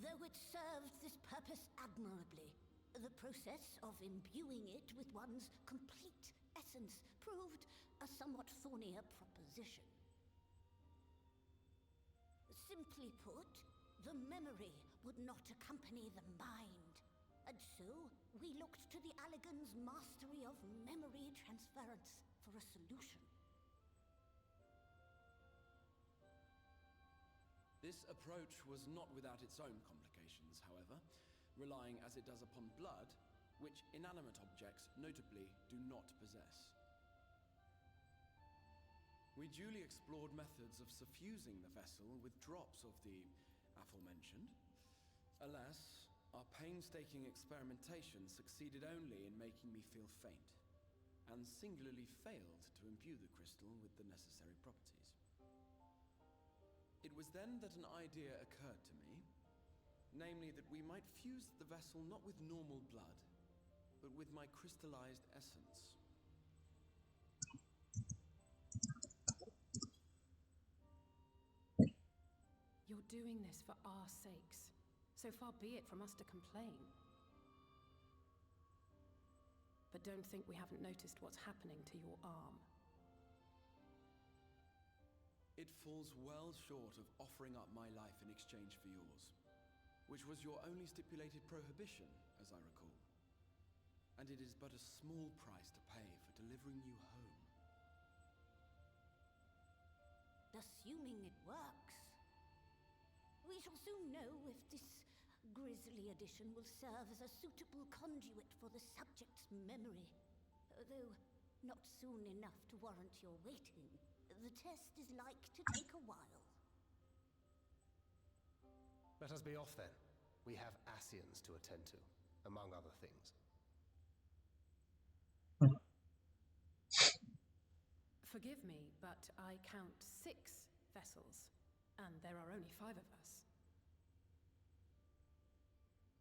though it served this purpose admirably, the process of imbuing it with one's complete essence proved a somewhat thornier proposition. Simply put, the memory would not accompany the mind, And so, we looked to the Allegan's mastery of memory transference for a solution. This approach was not without its own complications, however, relying as it does upon blood, which inanimate objects, notably, do not possess. We duly explored methods of suffusing the vessel with drops of the aforementioned. Alas, our painstaking experimentation succeeded only in making me feel faint, and singularly failed to imbue the crystal with the necessary properties. It was then that an idea occurred to me, namely that we might fuse the vessel not with normal blood, but with my crystallized essence. You're doing this for our sakes, so far be it from us to complain. But don't think we haven't noticed what's happening to your arm. It falls well short of offering up my life in exchange for yours, which was your only stipulated prohibition, as I recall. And it is but a small price to pay for delivering you home. Assuming it works. We shall soon know if this grisly addition will serve as a suitable conduit for the subject's memory. Though not soon enough to warrant your waiting. The test is like to take a while. Let us be off then. We have Ascians to attend to, among other things. Forgive me, but I count 6 vessels, and there are only 5 of us.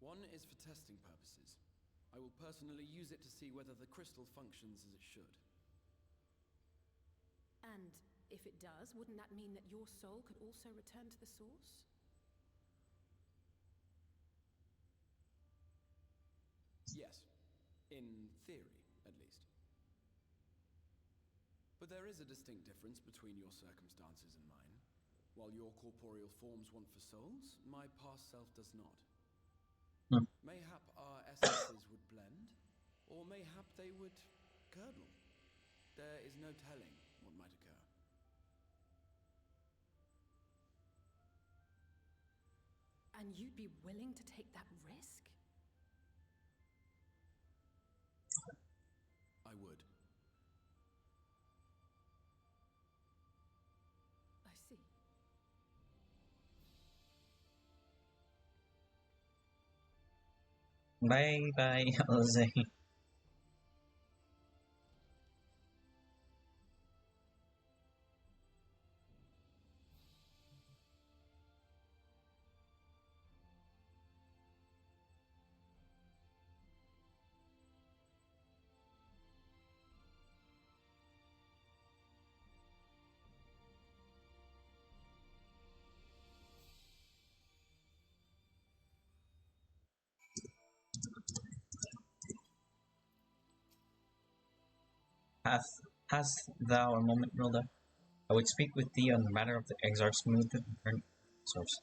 One is for testing purposes. I will personally use it to see whether the crystal functions as it should. And if it does, wouldn't that mean that your soul could also return to the source? Yes. In theory, at least. But there is a distinct difference between your circumstances and mine. While your corporeal forms want for souls, my past self does not. Mayhap our essences would blend, or mayhap they would curdle. There is no telling what might occur. And you'd be willing to take that risk? I would. I see. Bye bye, Jose. Hast thou a moment, Rilda? I would speak with thee on the matter of the Exarch's smooth source.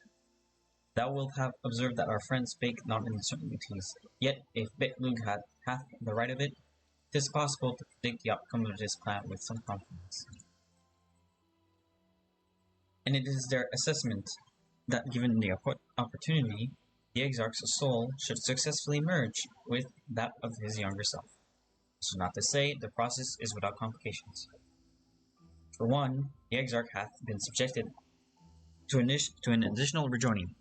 Thou wilt have observed that our friend spake not in uncertainties. Yet, if Betlug hath the right of it, 'tis possible to predict the outcome of his plan with some confidence. And it is their assessment that, given the opportunity, the Exarch's soul should successfully merge with that of his younger self. So not to say the process is without complications. For one, the Exarch hath been subjected to an additional rejoining,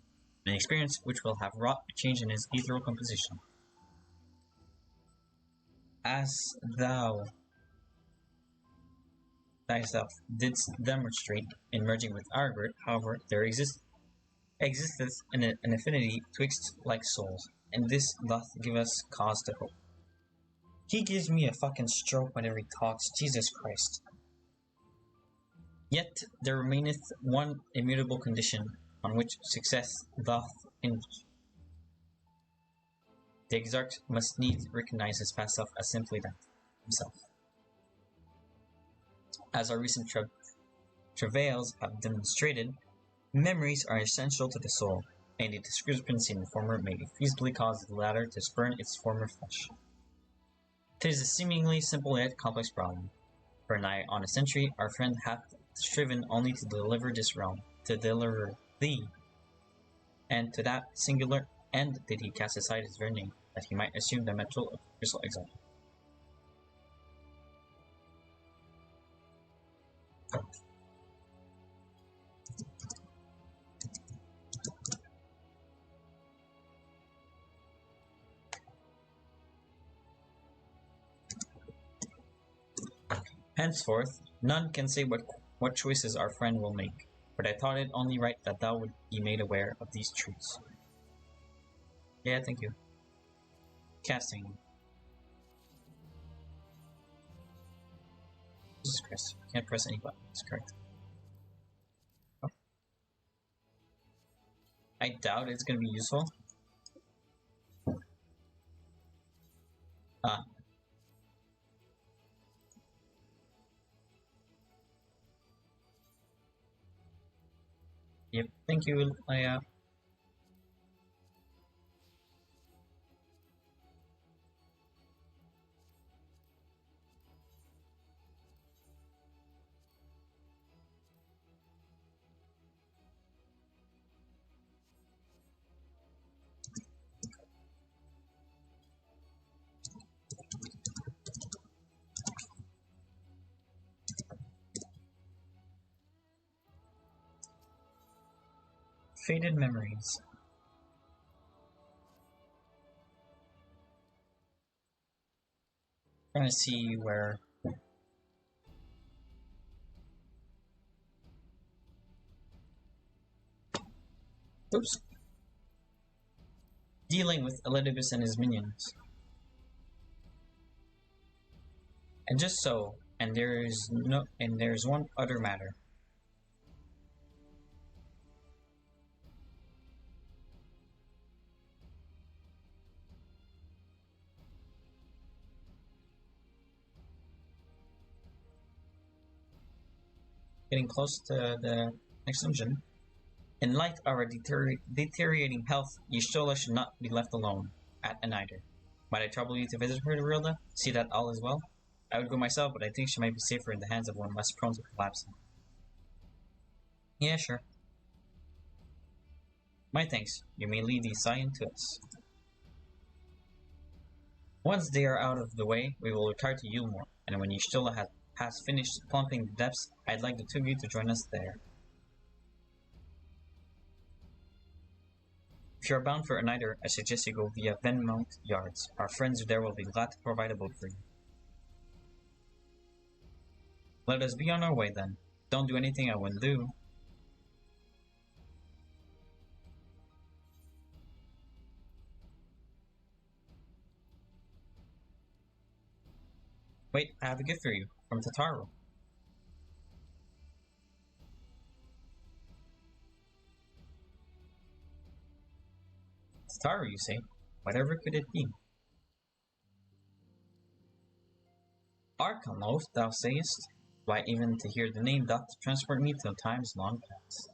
an experience which will have wrought a change in his ethereal composition. As thou thyself didst demonstrate in merging with Argret, however, there existeth an affinity twixt like souls, and this doth give us cause to hope. He gives me a fucking stroke whenever he talks, Jesus Christ. Yet there remaineth one immutable condition on which success doth hinge. The Exarch must needs recognize his past self as simply that, himself. As our recent travails have demonstrated, memories are essential to the soul, Any discrepancy in the former may feasibly cause the latter to spurn its former flesh. It is a seemingly simple yet complex problem. For nigh on a century, our friend hath striven only to deliver this realm, to deliver thee. And to that singular end did he cast aside his very name, that he might assume the mantle of crystal exile. Henceforth, none can say what choices our friend will make, but I thought it only right that thou would be made aware of these truths. Yeah, thank you. Casting. Jesus Christ, can't press any button, that's correct. Oh. I doubt it's going to be useful. Yep, thank you, Leia. Faded memories. Trying to see where. Oops. Dealing with Elidibus and his minions. And just so, and there's one other matter. Getting close to the next dungeon. In light of our deteriorating health, Y'shtola should not be left alone at Anider. Might I trouble you to visit her, Rilda? See that all is well? I would go myself, but I think she might be safer in the hands of one less prone to collapsing. Yeah, sure. My thanks. You may lead the Scion to us. Once they are out of the way, we will retire to Yulmore, and when Y'shtola has finished plumping the depths, I'd like the two of you to join us there. If you are bound for Anider, I suggest you go via Venmount Yards. Our friends there will be glad to provide a boat for you. Let us be on our way then. Don't do anything I wouldn't do. Wait, I have a gift for you, from Tataru. Tataru, you say? Whatever could it be? Archon oath, thou sayest? Why, even to hear the name doth transport me to times long past.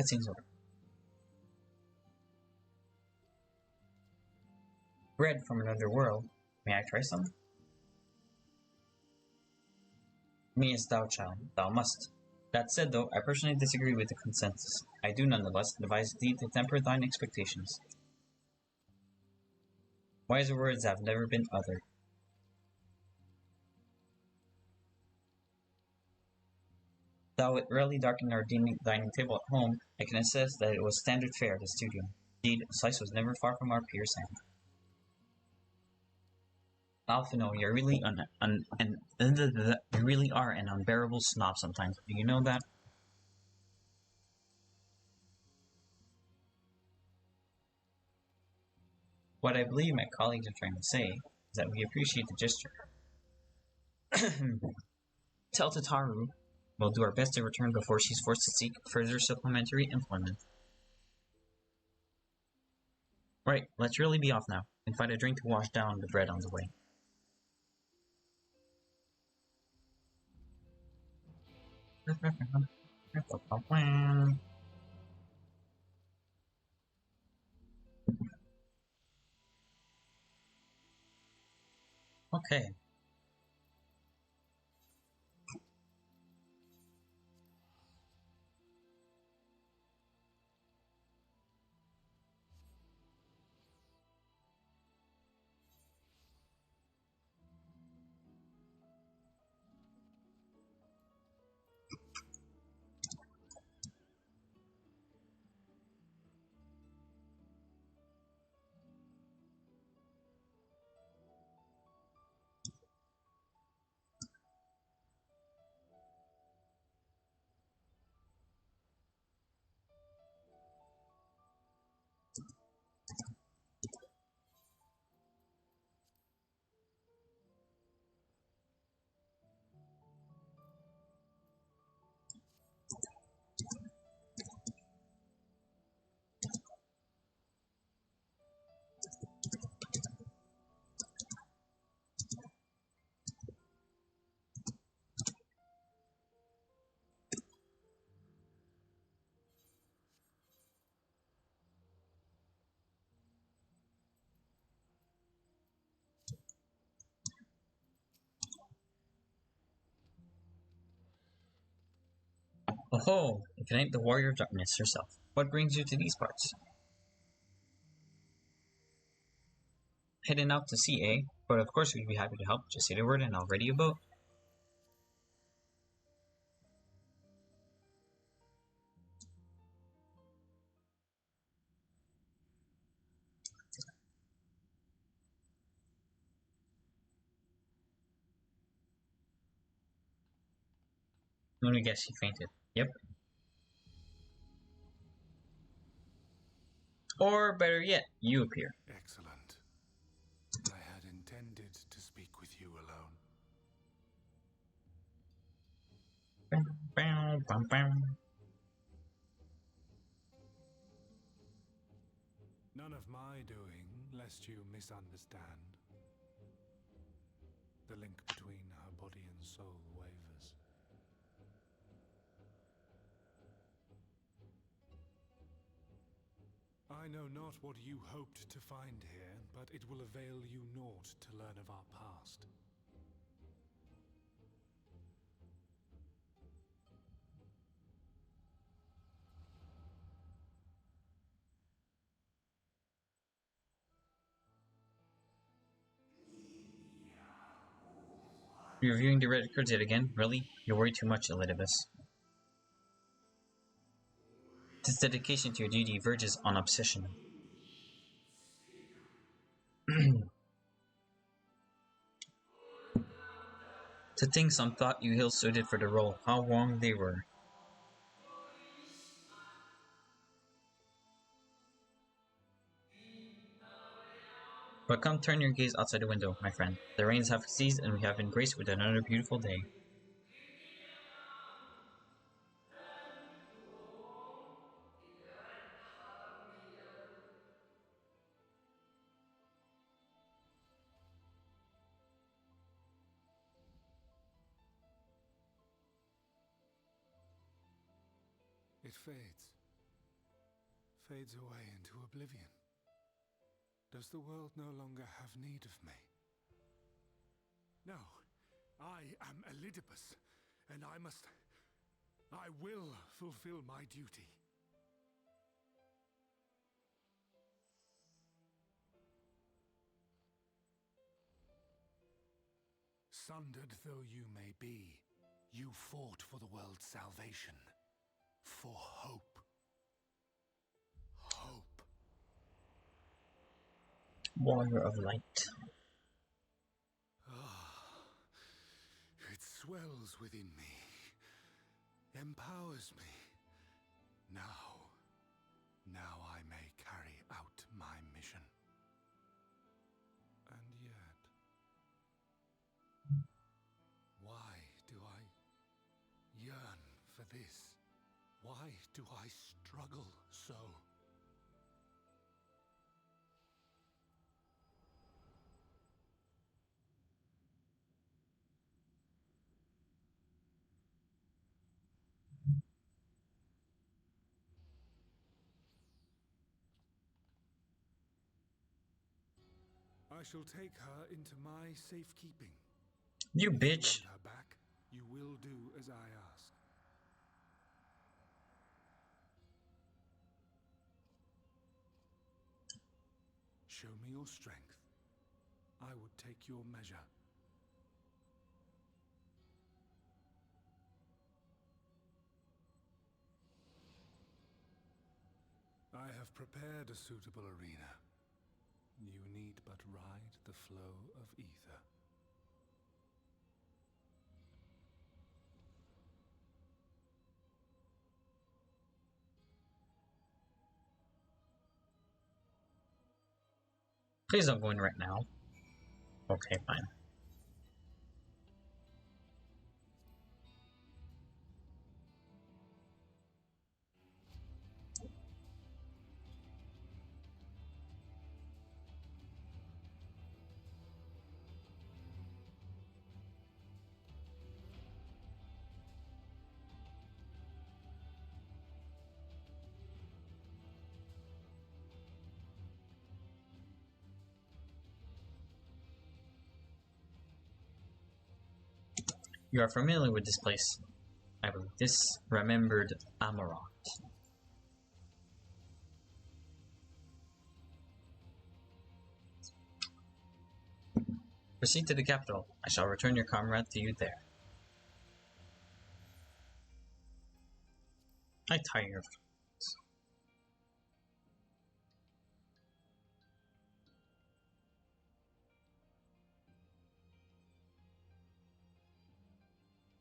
cutscenes over. Bread from another world. May I try some? Mayest thou, child? Thou must. That said, though, I personally disagree with the consensus. I do nonetheless advise thee to temper thine expectations. Wiser words have never been uttered. Though it rarely darkened our dining table at home, I can attest that it was standard fare at the studio. Indeed, a slice was never far from our peer's hand. Alphino, you really are an unbearable snob sometimes. Do you know that? What I believe my colleagues are trying to say is that we appreciate the gesture. Tell Tataru we'll do our best to return before she's forced to seek further supplementary employment. Right, let's really be off now, and find a drink to wash down the bread on the way. Okay. Oh, if it ain't the warrior of darkness herself. What brings you to these parts? Heading out to sea, eh? But of course we'd be happy to help. Just say the word and I'll ready a boat. Let me guess, she fainted. Yep. Or better yet, you appear. Excellent. I had intended to speak with you alone. Bow, bow, bow. None of my doing, lest you misunderstand. The link between her body and soul wavers. I know not what you hoped to find here, but it will avail you naught to learn of our past. You're reviewing the records yet again? Really? You worry too much, Elidibus. This dedication to your duty verges on obsession. To think some thought you ill-suited for the role. How wrong they were. But come turn your gaze outside the window, my friend. The rains have ceased and we have been graced with another beautiful day. It fades. fades away into oblivion? Does the world no longer have need of me? No, I am Elidibus, and I will fulfill my duty. Sundered though you may be, you fought for the world's salvation. For hope. Hope. Warrior of Light. It swells within me, empowers me. Now I may carry out my mission. And yet, why do I yearn for this? Why do I struggle so? I shall take her into my safekeeping. You If bitch. you want her back, you will do as I ask. Show me your strength. I would take your measure. I have prepared a suitable arena. You need but ride the flow of ether. Please don't go in right now. Okay, fine. You are familiar with this place. I believe this remembered Amarant. Proceed to the capital. I shall return your comrade to you there. I tire of this.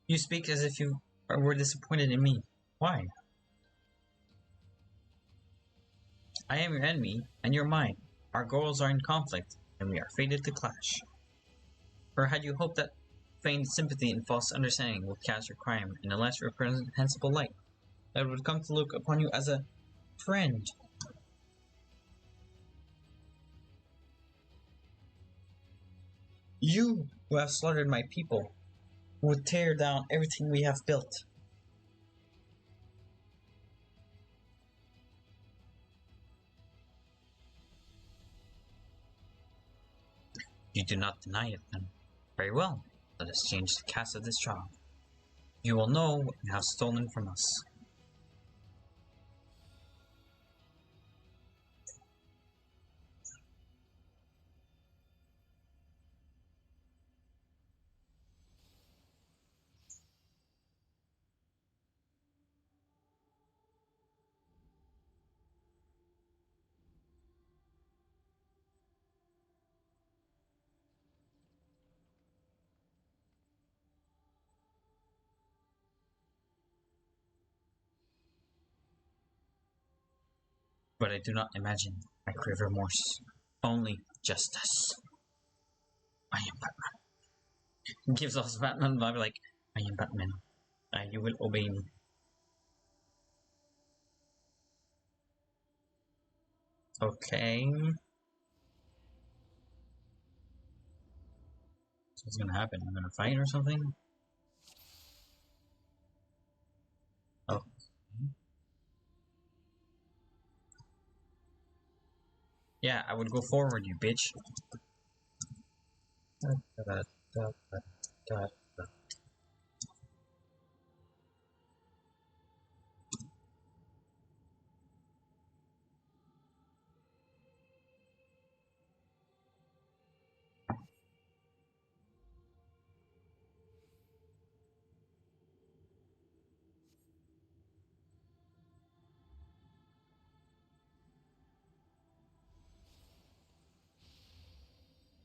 You speak as if you were disappointed in me. Why? I am your enemy, and you're mine. Our goals are in conflict, and we are fated to clash. Or had you hoped that feigned sympathy and false understanding would cast your crime in a less reprehensible light, that would come to look upon you as a friend? You, who have slaughtered my people, who would tear down everything we have built. You do not deny it, then. Very well, let us change the cast of this trial. You will know what you have stolen from us. But I do not imagine I crave remorse, only justice. I am Batman. Gives us Batman vibe like, I am Batman. You will obey me. Okay. So what's gonna happen? I'm gonna fight or something? Oh. Yeah, I would go forward, you bitch.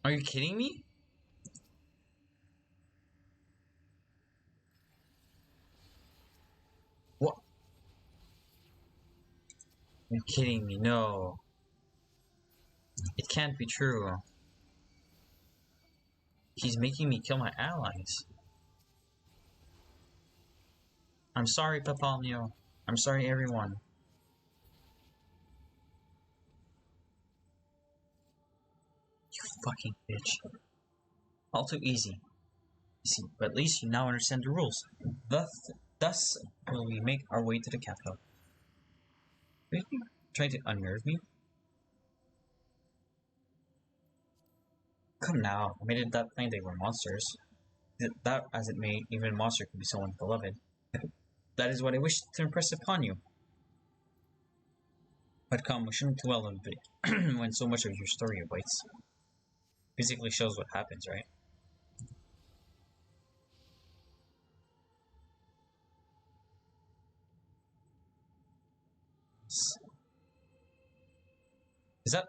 Are you kidding me? What? You're kidding me, no. It can't be true. He's making me kill my allies. I'm sorry, Papalnio. I'm sorry, everyone. You fucking bitch. All too easy. See, but at least you now understand the rules. Thus will we make our way to the capital. Are you trying to unnerve me? Come now, I made it that plain they were monsters. That as it may, even a monster can be someone beloved. That is what I wish to impress upon you. But come, we shouldn't dwell on it when so much of your story awaits. Basically shows what happens, right? Is that...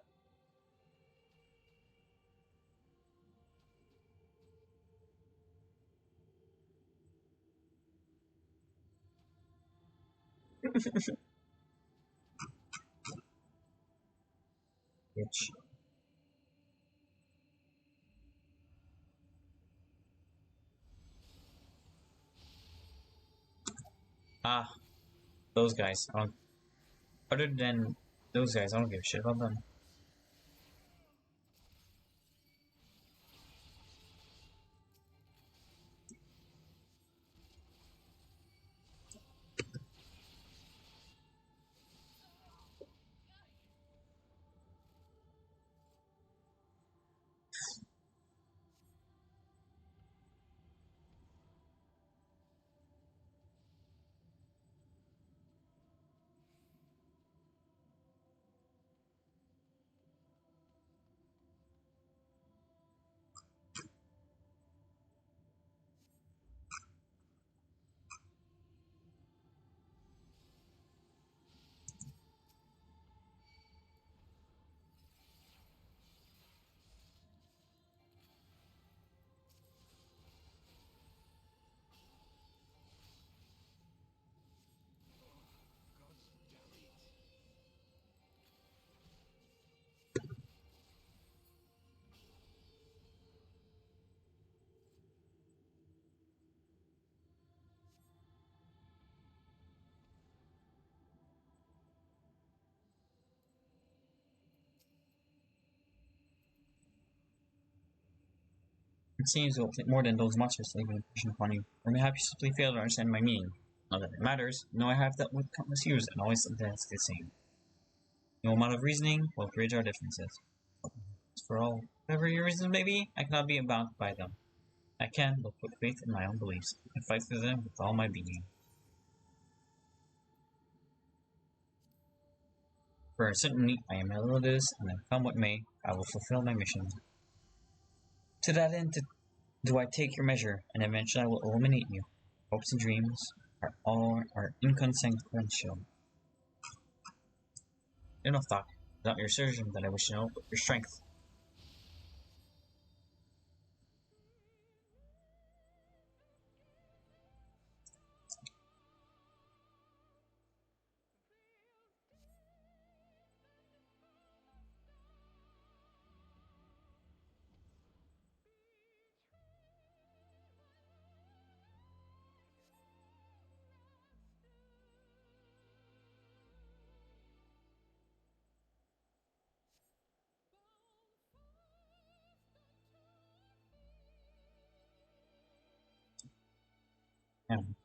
Bitch. Ah, those guys. Other than those guys, I don't give a shit about them. It seems it will take more than those monsters to leave an impression upon you. Or mayhap you simply fail to understand my meaning. Not that it matters. No, I have dealt with countless years and always that's the same. No amount of reasoning will bridge our differences. As for all, whatever your reasons may be, I cannot be bound by them. I can but put faith in my own beliefs and fight for them with all my being. For certainly I am Melodious, and then come what may, I will fulfill my mission. To that end do I take your measure, and eventually I will eliminate you. Hopes and dreams are inconsequential. Enough talk. Not your surgeon that I wish to know, but your strength. And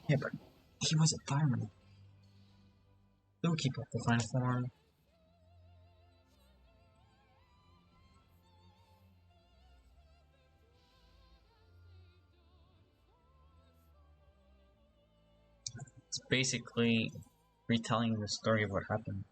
Yeah, but he was a fireman. Who keep up the fine form? It's basically retelling the story of what happened.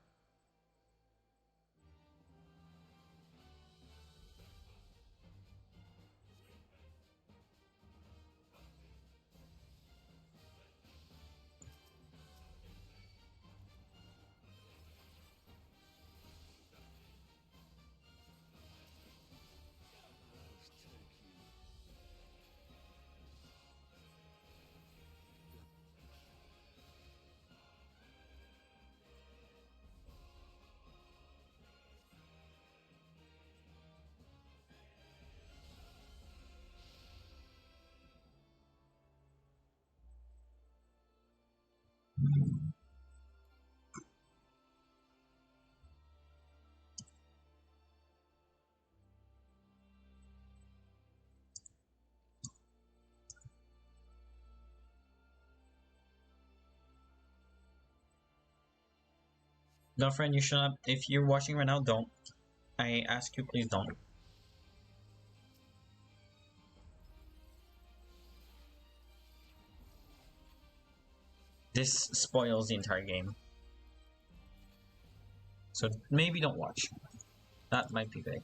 No, friend, you should not. If you're watching right now, don't. I ask you, please don't. This spoils the entire game. So maybe don't watch. That might be big.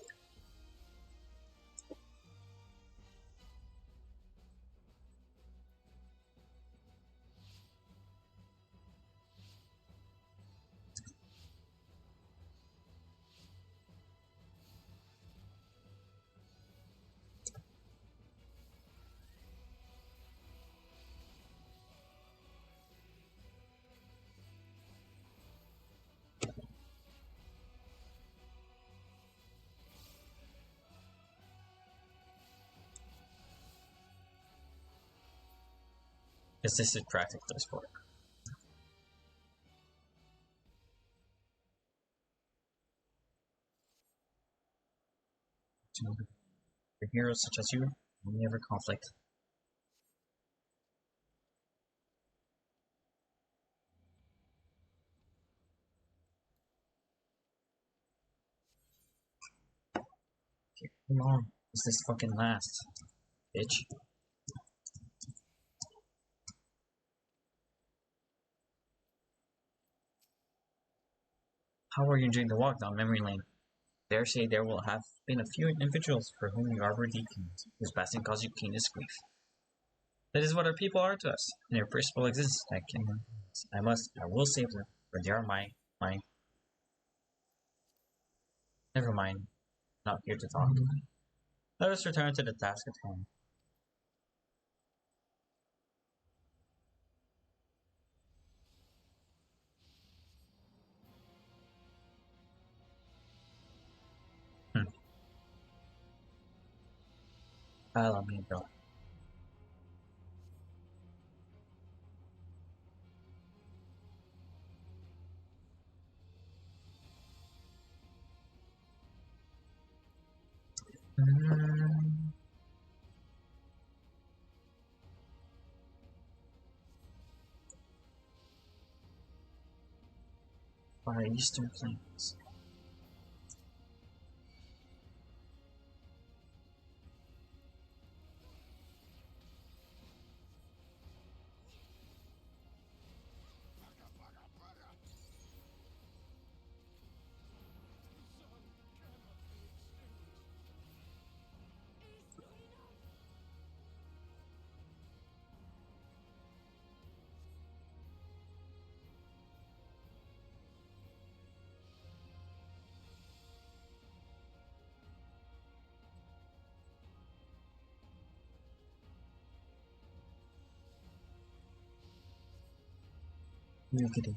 Because this is practically a sport. For heroes such as you, never conflict. Okay, how long does this fucking last, bitch? How are you enjoying the walk down memory lane? Dare say there will have been a few individuals for whom you are redeemed, whose passing caused you keenest grief. That is what our people are to us, and their principle exists. I will save them, for they are my. Never mind, not here to talk. Let us return to the task at hand. Allow me to go. Far Eastern Plains. You're kidding.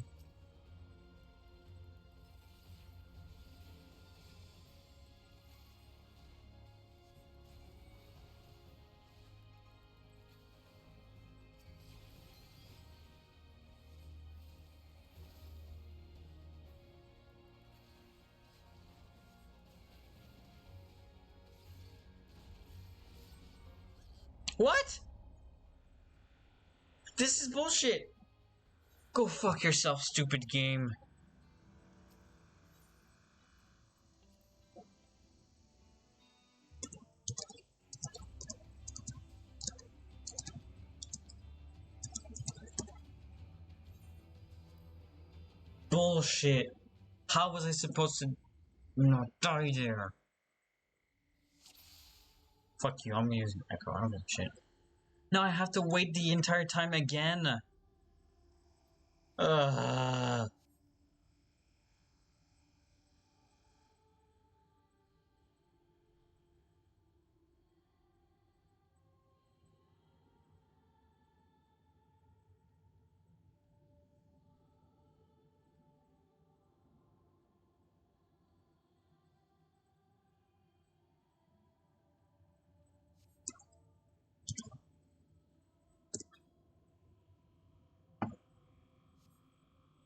What? This is bullshit! Go fuck yourself, stupid game. Bullshit. How was I supposed to not die there? Fuck you, I'm using Echo, I don't give a shit. Now I have to wait the entire time again.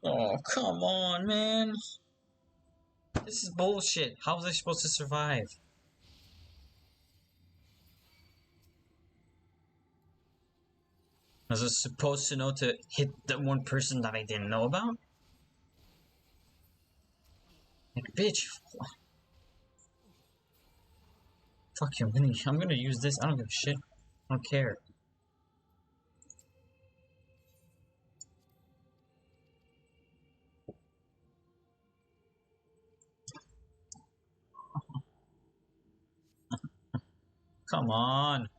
Oh, come on, man. This is bullshit. How was I supposed to survive? Was I supposed to know to hit that one person that I didn't know about? Like, bitch. Fuck you, I'm gonna use this. I don't give a shit. I don't care. Come on.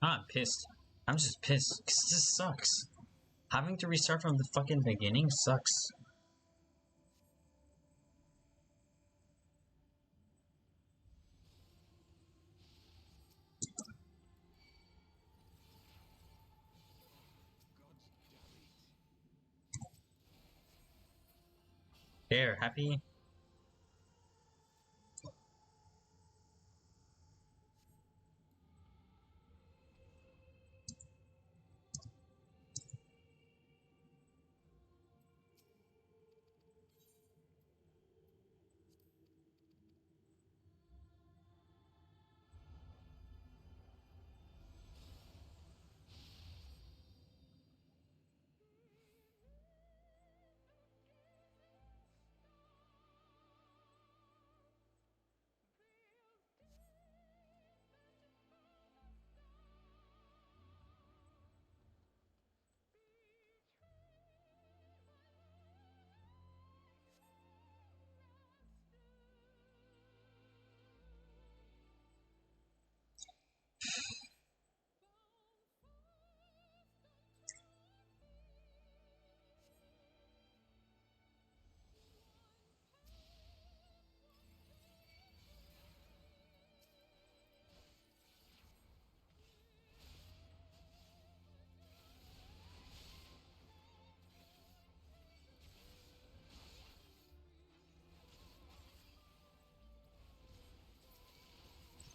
I'm pissed. I'm just pissed. Cause this sucks. Having to restart from the fucking beginning sucks. There, happy?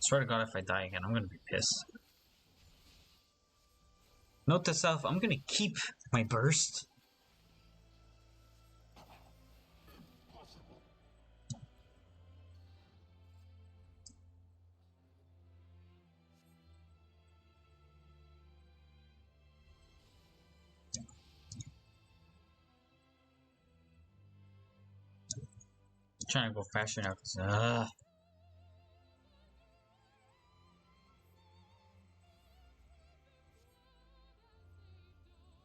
Swear to God, if I die again, I'm gonna be pissed. Note to self, I'm gonna keep my burst. Trying to go faster now, cause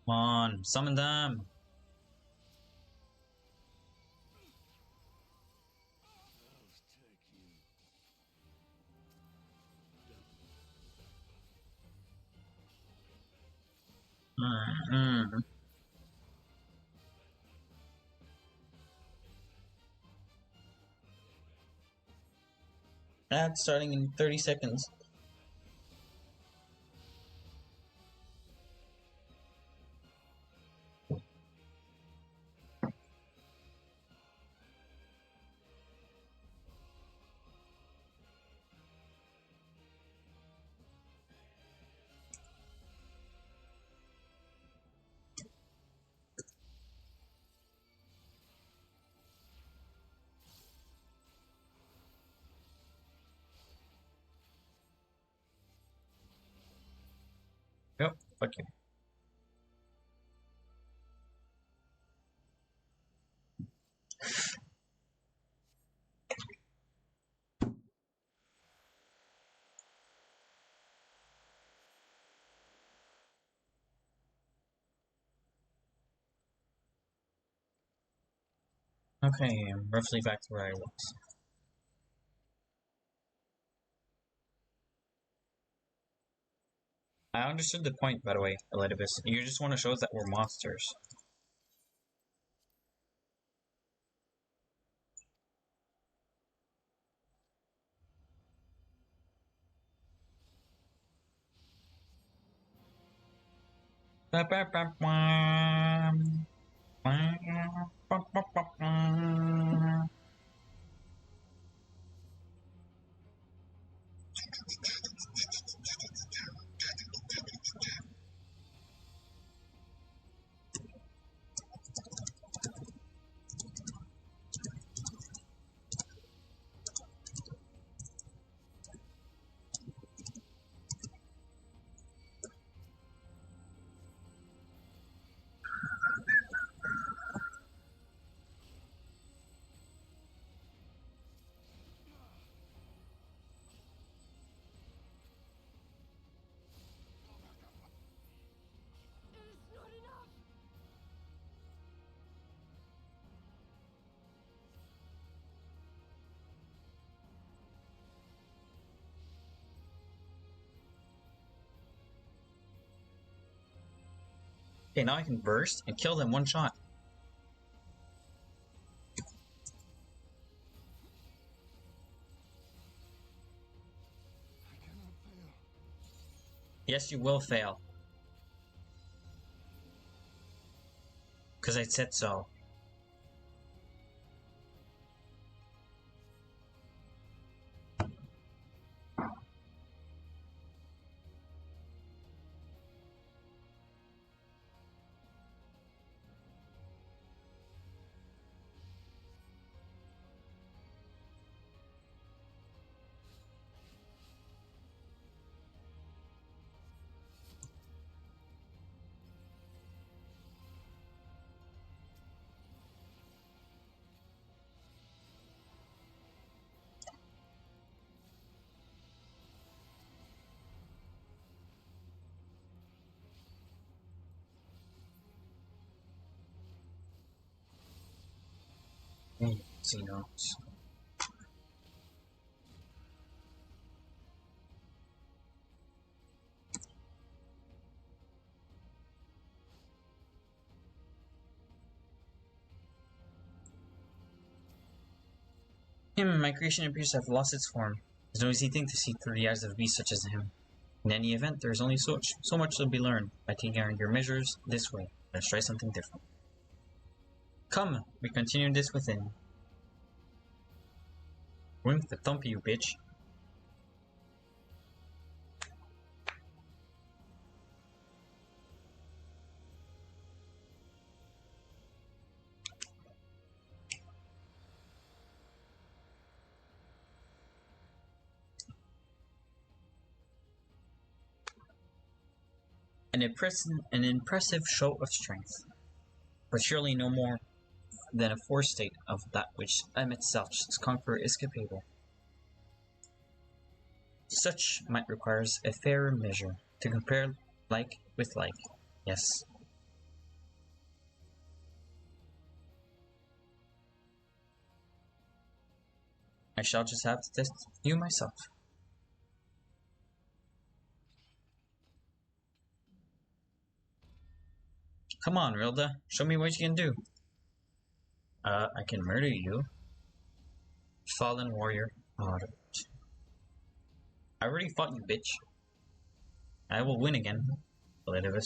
come on, summon them. Ad starting in 30 seconds. Yep, fuck you. Okay, I'm roughly back to where I was. I understood the point, by the way, Elidibus. You just want to show us that we're monsters. Okay, now I can burst and kill them one shot. I cannot fail. Yes, you will fail. Because I said so. Xenos. My creation appears to have lost its form. It's no easy thing to see through the eyes of a beast such as him. In any event, there is only so much to be learned by taking your measures this way. Let's try something different. Come, we continue this within. Wimp the thump you, bitch. An impressive show of strength, but surely no more than a forestate of that which itself's conqueror is capable. Such might requires a fairer measure, to compare like with like, yes. I shall just have to test you myself. Come on, Rilda. Show me what you can do. I can murder you. Fallen warrior. Oh, I already fought you, bitch. I will win again. Elidibus.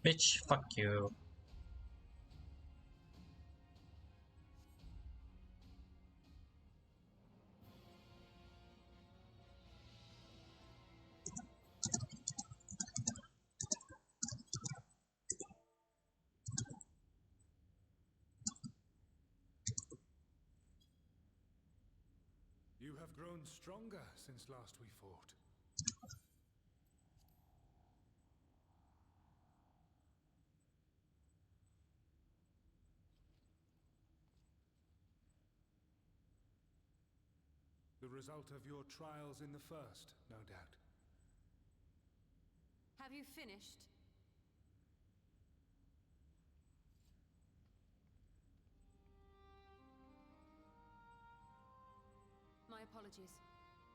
Bitch, fuck you. You have grown stronger since last we fought. The result of your trials in the first, no doubt. Have you finished? My apologies.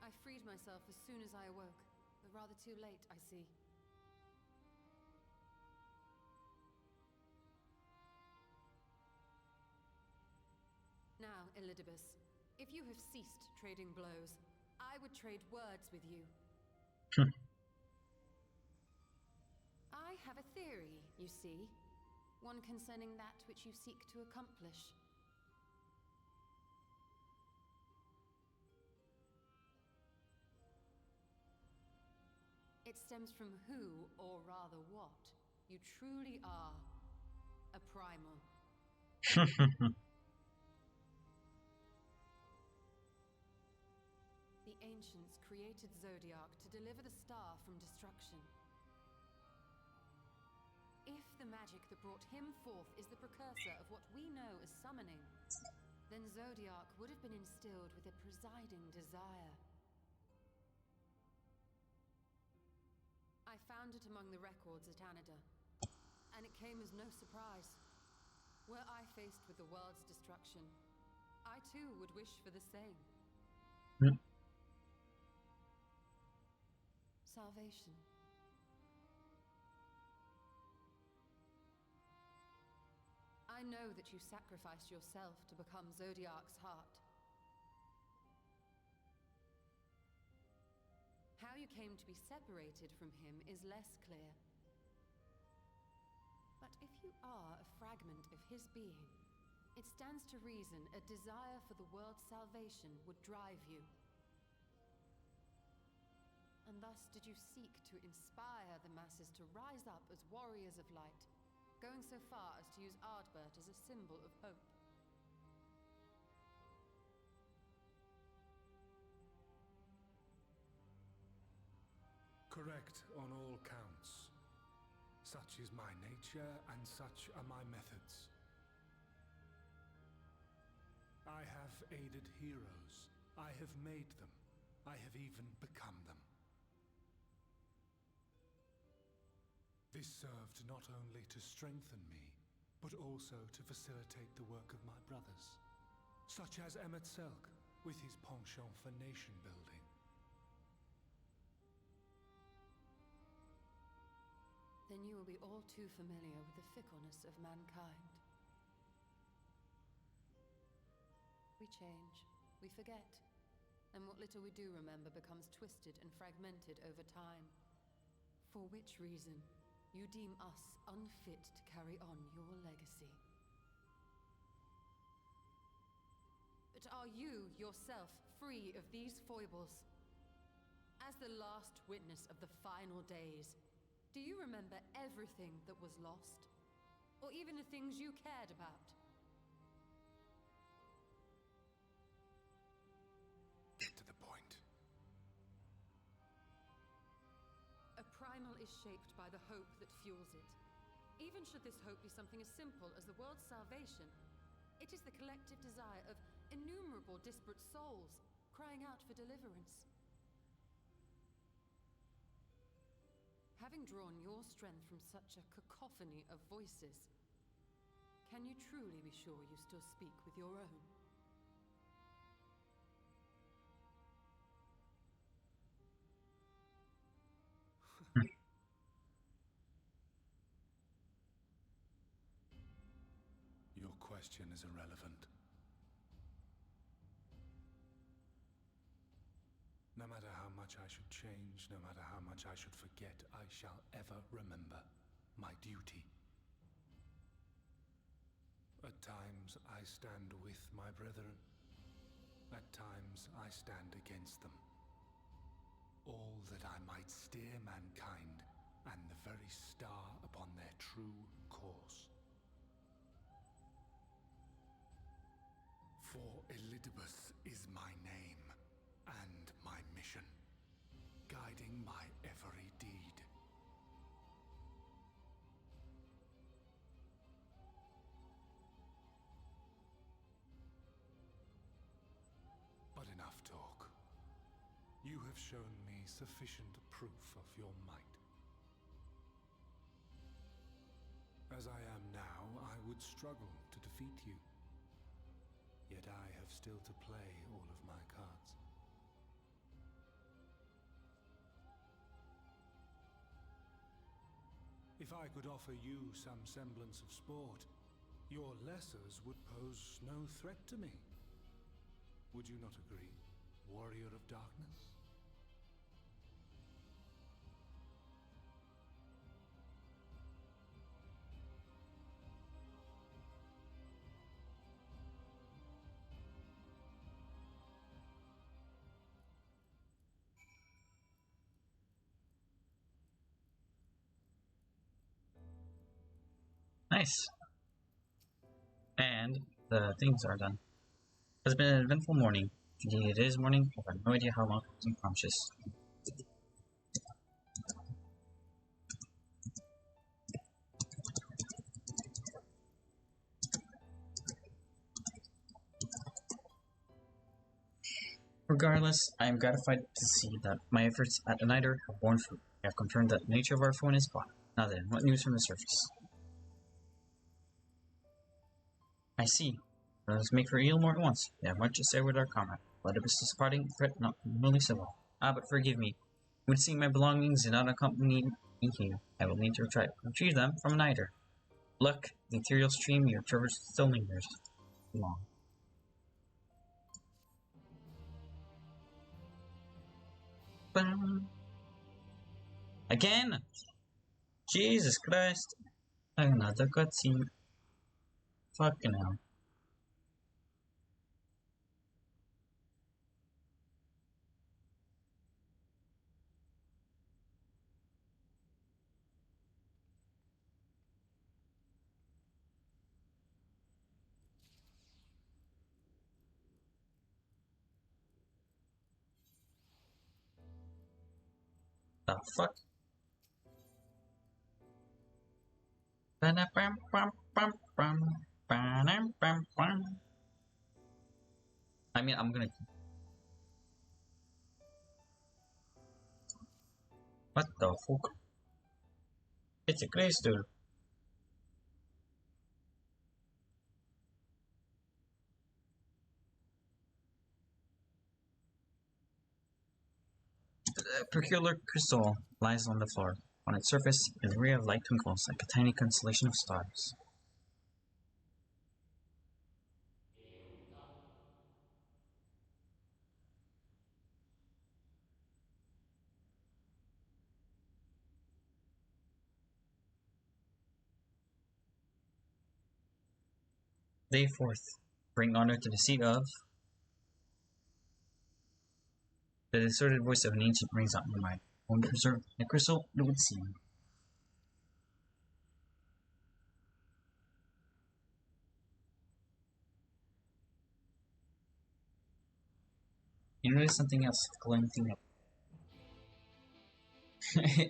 I freed myself as soon as I awoke, but rather too late, I see. Now, Elidibus, if you have ceased trading blows, I would trade words with you. I have a theory, you see. One concerning that which you seek to accomplish. It stems from who, or rather what, you truly are. A primal. The ancients created Zodiac to deliver the star from destruction. If the magic that brought him forth is the precursor of what we know as summoning, then Zodiac would have been instilled with a presiding desire. I found it among the records at Anida, and it came as no surprise. Were I faced with the world's destruction, I too would wish for the same. Salvation. I know that you sacrificed yourself to become Zodiark's heart. How you came to be separated from him is less clear. But if you are a fragment of his being, it stands to reason a desire for the world's salvation would drive you. And thus did you seek to inspire the masses to rise up as warriors of light, going so far as to use Ardbert as a symbol of hope. Correct on all counts. Such is my nature, and such are my methods. I have aided heroes. I have made them. I have even become them. This served not only to strengthen me, but also to facilitate the work of my brothers, such as Emmett Selk, with his penchant for nation building. Then you will be all too familiar with the fickleness of mankind. We change, we forget, and what little we do remember becomes twisted and fragmented over time. For which reason, you deem us unfit to carry on your legacy. But are you, yourself, free of these foibles? As the last witness of the final days, do you remember everything that was lost? Or even the things you cared about? Get to the point. A primal is shaped by the hope that fuels it. Even should this hope be something as simple as the world's salvation, it is the collective desire of innumerable disparate souls crying out for deliverance. Having drawn your strength from such a cacophony of voices, can you truly be sure you still speak with your own? Your question is irrelevant. No matter how much I should change, no matter how much I should forget, I shall ever remember my duty. At times I stand with my brethren. At times I stand against them. All that I might steer mankind and the very star upon their true course. For Elidibus is my name and my mission, guiding my every deed. But enough talk. You have shown me sufficient proof of your might. As I am now, I would struggle to defeat you. Yet I have still to play all of my cards. If I could offer you some semblance of sport, your lessers would pose no threat to me. Would you not agree, warrior of darkness? Nice. And the things are done. It has been an eventful morning. Indeed, it is morning. I have no idea how long I was unconscious. Regardless, I am gratified to see that my efforts at the Niter have borne fruit. I have confirmed that the nature of our phone is gone. Now then, what news from the surface? I see. Let us make for Eelmore at once. We have much to say with our comrade. Elidibus is parting, threat not really civil. Ah, but forgive me. When seeing my belongings did not accompany me here, I will need to retrieve them from a Niter. Look, the ethereal stream you traversed still lingers. Long. Bam. Again? Jesus Christ. Another cutscene. Fucking hell. The fuck? I mean, I'm gonna. What the fuck? It's a crystal. The peculiar crystal lies on the floor. On its surface, a ray of light twinkles like a tiny constellation of stars. Day 4th. Bring honor to the seat of... The distorted voice of an ancient rings out in your mind. When preserved in a crystal, it would seem. You notice something else, glowing thing up.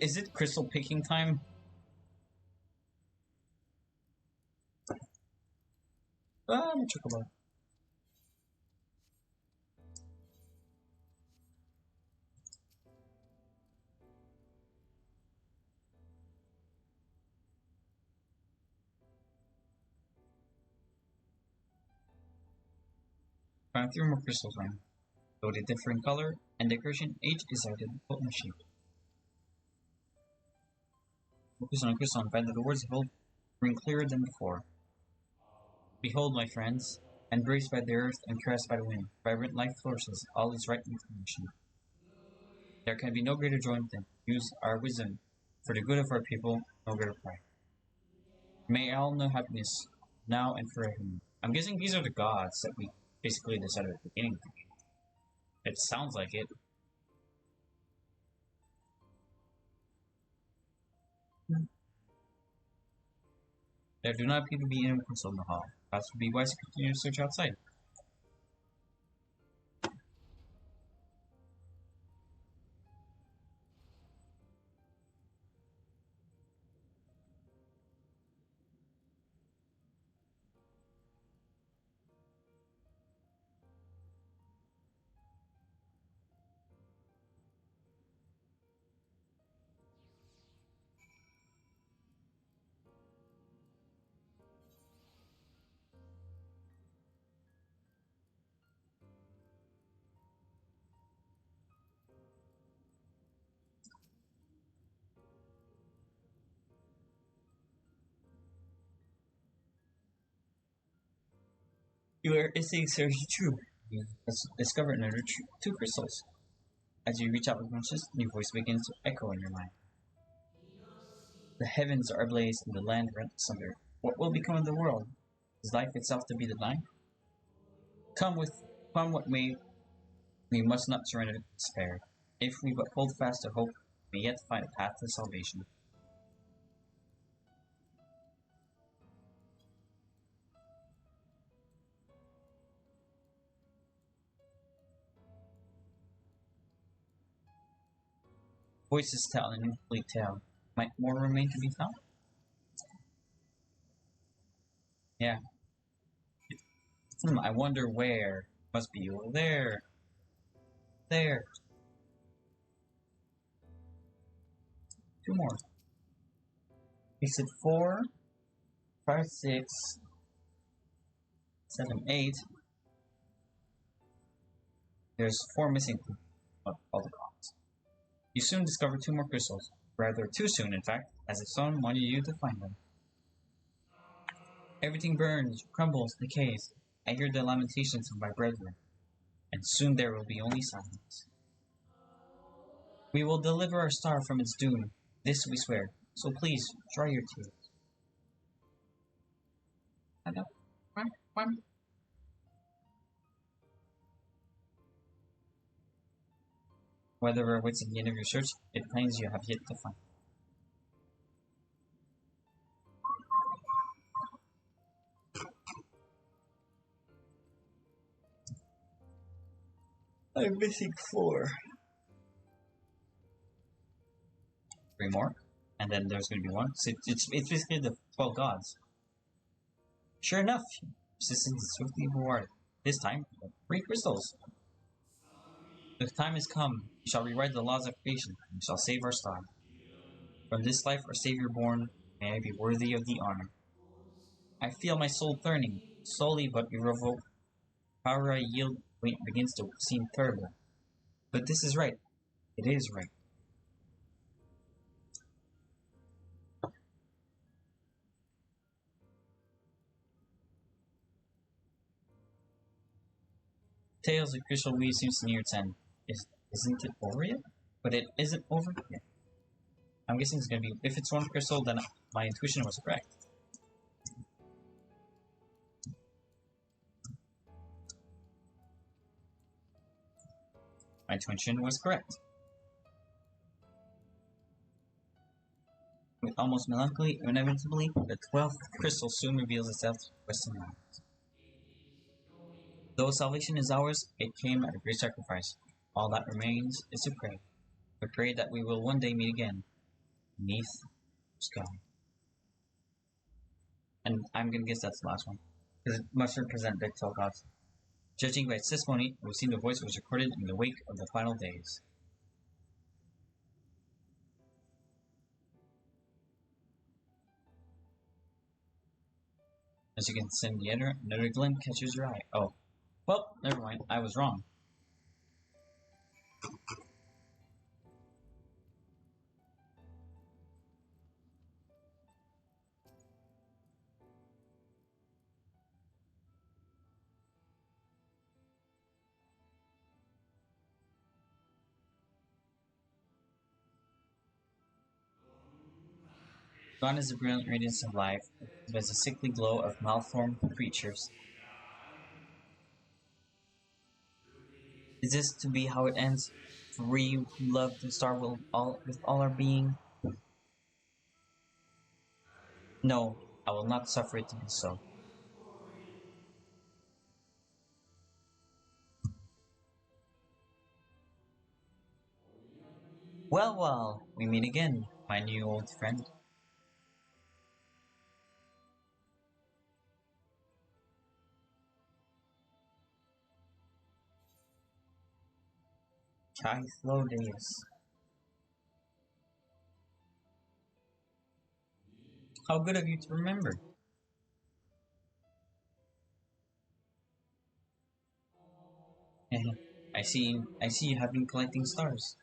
Is it crystal picking time? I'm a chocobo. Found 3 more crystals around. Though they differ in color and decoration, each is identical in shape. Focus on a crystal and find that the words hold ring clearer than before. Behold, my friends, embraced by the earth and caressed by the wind, vibrant life flourishes, all is right information. There can be no greater joy than use our wisdom for the good of our people, no greater pride. May all know happiness, now and forever. I'm guessing these are the gods that we basically decided at the beginning. It sounds like it. There do not appear to be any crystal in the hall. Perhaps it would be wise to continue to search outside. Your instincts are true. You discover another 2 crystals. As you reach out with conscious, a new voice begins to echo in your mind. The heavens are ablaze and the land rent asunder. What will become of the world? Is life itself to be denied? Come what may, we must not surrender to despair. If we but hold fast to hope, we may yet find a path to salvation. Voices tell an incomplete tale. Might more remain to be found? Yeah. I wonder where. Must be over there. There. 2 more. Makes it 4, 5, 6, 7, 8. There's 4 missing of all the columns. You soon discover 2 more crystals. Rather too soon, in fact, as if someone wanted you to find them. Everything burns, crumbles, decays. I hear the lamentations of my brethren, and soon there will be only silence. We will deliver our star from its doom, this we swear, so please, dry your tears. Whatever awaits at the end of your search, it claims you have yet to find. I'm missing 4. 3 more, and then there's going to be 1. So it's basically the 12 gods. Sure enough, persistence is swiftly rewarded. This time, 3 crystals. The time has come. We shall rewrite the laws of creation. We shall save our star. From this life, our Savior born, may I be worthy of the honor. I feel my soul turning, slowly but irrevocable. Power I yield begins to seem terrible. But this is right. It is right. Tales of Crystal Weave seems near its end. Isn't it over yet? But it isn't over yet. I'm guessing it's gonna be, if it's 1 crystal, then my intuition was correct. My intuition was correct. With almost melancholy, inevitably, the 12th crystal soon reveals itself to Western lands. Though salvation is ours, it came at a great sacrifice. All that remains is to pray. We pray that we will one day meet again, beneath the sky. And I'm gonna guess that's the last one, because it must represent the 12 gods. Judging by its testimony, it would seem the voice was recorded in the wake of the final days. As you can see in the editor, another glimpse catches your eye. Oh. Well, never mind. I was wrong. Gone is the brilliant radiance of life, but the sickly glow of malformed creatures. Is this to be how it ends? For we who love the star with all our being? No, I will not suffer it to be so. Well, well, we meet again, my new old friend. TIIIIIIIIIIIIME. How good of you to remember. I see you have been collecting stars.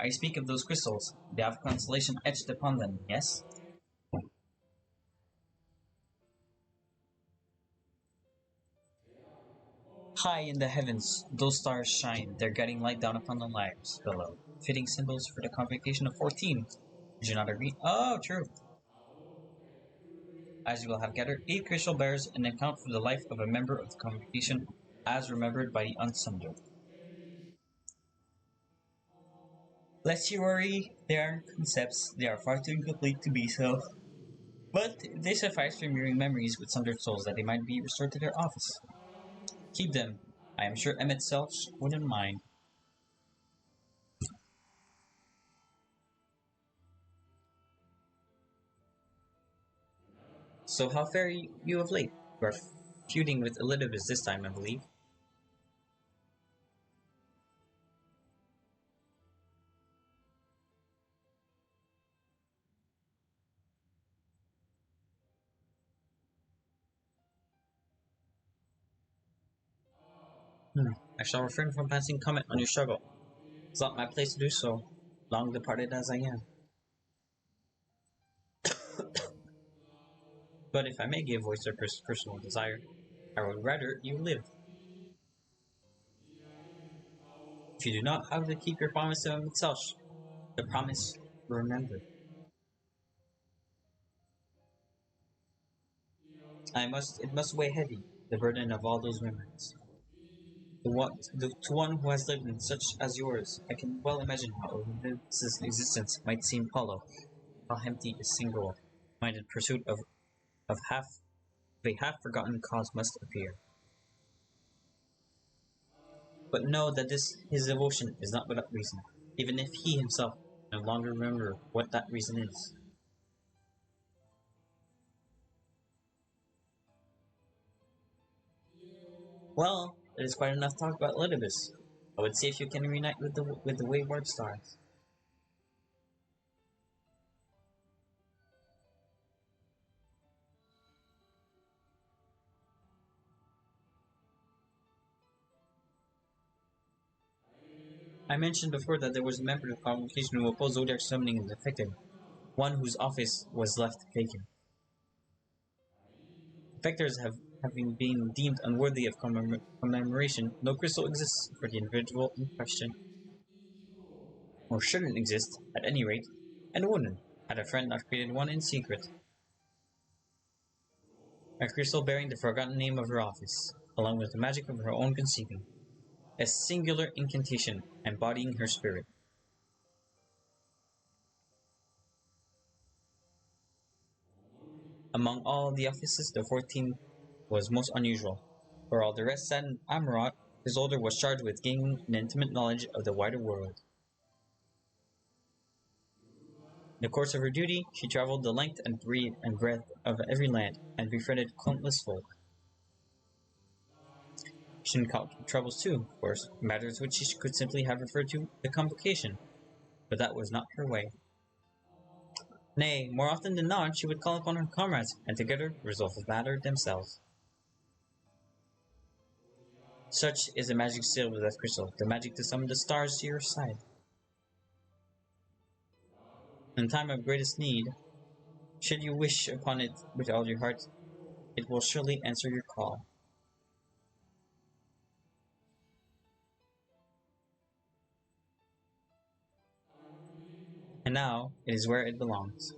I speak of those crystals. They have constellation etched upon them, yes? High in the heavens, those stars shine, their guiding light down upon the lives below. Fitting symbols for the convocation of 14. Would you not agree? Oh, true. As you will have gathered 8 crystal bearers and account for the life of a member of the convocation as remembered by the unsundered. Lest you worry, they aren't concepts, they are far too incomplete to be so. But they suffice for mirroring memories with sundered souls that they might be restored to their office. Keep them. I am sure Emmett Selch wouldn't mind. So how fare you of late? You are feuding with Elizabeth this time, I believe. I shall refrain from passing comment on your struggle. It's not my place to do so, long departed as I am. But if I may give voice to a personal desire, I would rather you live. If you do not have to keep your promise to himself, the promise remember. It must weigh heavy, the burden of all those memories. To one who has lived in such as yours, I can well imagine how Olympus's existence might seem hollow, how empty a single-minded pursuit of a half-forgotten cause must appear. But know that his devotion is not without reason, even if he himself no longer remember what that reason is. Well, it is quite enough talk about Elidibus. I would see if you can reunite with the wayward stars. I mentioned before that there was a member of the congregation who opposed Zodiac summoning and defected, one whose office was left vacant. Defectors having been deemed unworthy of commemoration, no crystal exists for the individual in question. Or shouldn't exist, at any rate, and wouldn't, had a friend not created one in secret. A crystal bearing the forgotten name of her office, along with the magic of her own conceiving. A singular incantation embodying her spirit. Among all the offices, the 14th was most unusual. For all the rest sat in Amarat, his order was charged with gaining an intimate knowledge of the wider world. In the course of her duty, she traveled the length and breadth of every land, and befriended countless folk. She encountered troubles too, of course, matters which she could simply have referred to the convocation, but that was not her way. Nay, more often than not, she would call upon her comrades, and together resolve the matter themselves. Such is the magic sealed with that crystal, the magic to summon the stars to your side. In time of greatest need, should you wish upon it with all your heart, it will surely answer your call. And now, it is where it belongs.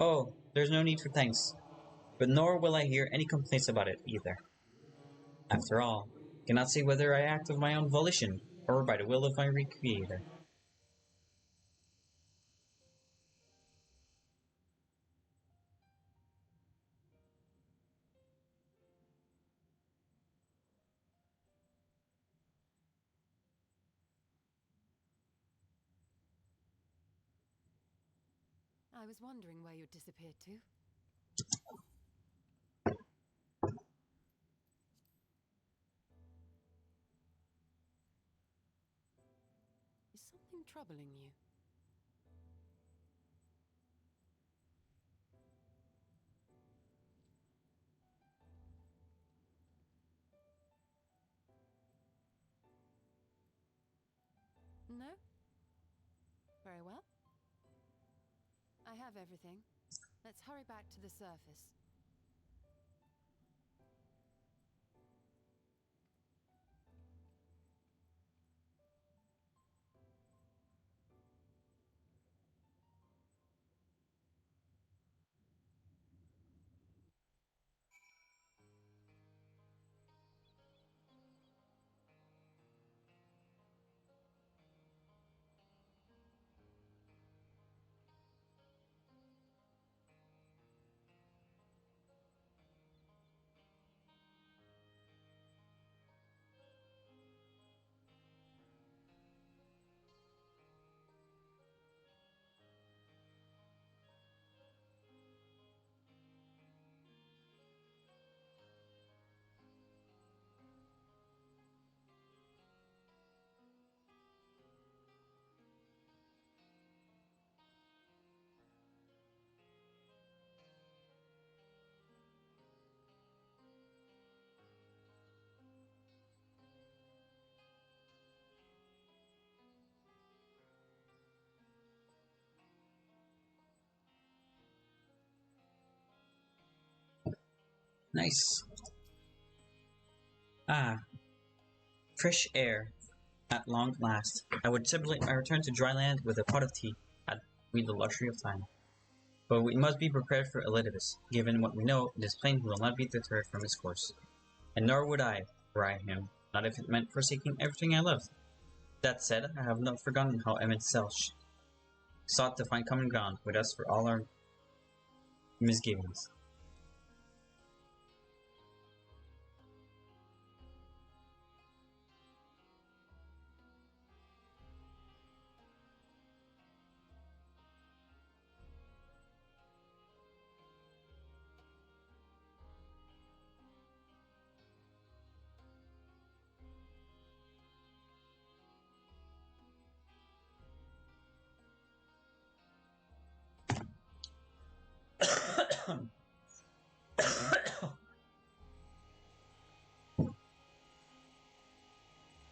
Oh, there's no need for thanks, but nor will I hear any complaints about it either. After all, I cannot say whether I act of my own volition, or by the will of my Recreator. I was wondering where you'd disappeared to. Is something troubling you? No? Very well. I have everything. Let's hurry back to the surface. Nice. Ah, fresh air. At long last. I return to dry land with a pot of tea, had we the luxury of time. But we must be prepared for Elidibus. Given what we know, it is plain he will not be deterred from his course. And nor would I, were I him, not if it meant forsaking everything I loved. That said, I have not forgotten how Emmett Selch sought to find common ground with us for all our misgivings.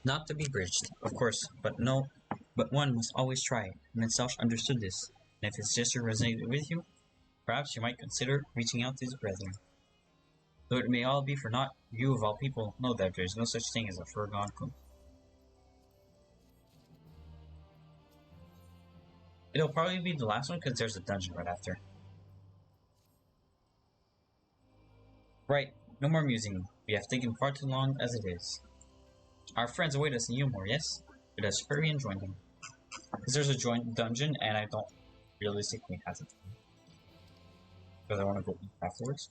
Not to be bridged, of course, but one must always try. Selch understood this, and if his gesture resonated with you, perhaps you might consider reaching out to his brethren. Though it may all be for naught, you of all people know that there is no such thing as a foregone conclusion. It'll probably be the last one because there's a dungeon right after. Right, no more musing. We have taken far too long as it is. Our friends await us in Umor, yes? Let us hurry and join them. Because there's a joint dungeon and I don't realistically have it. Because I want to go eat afterwards.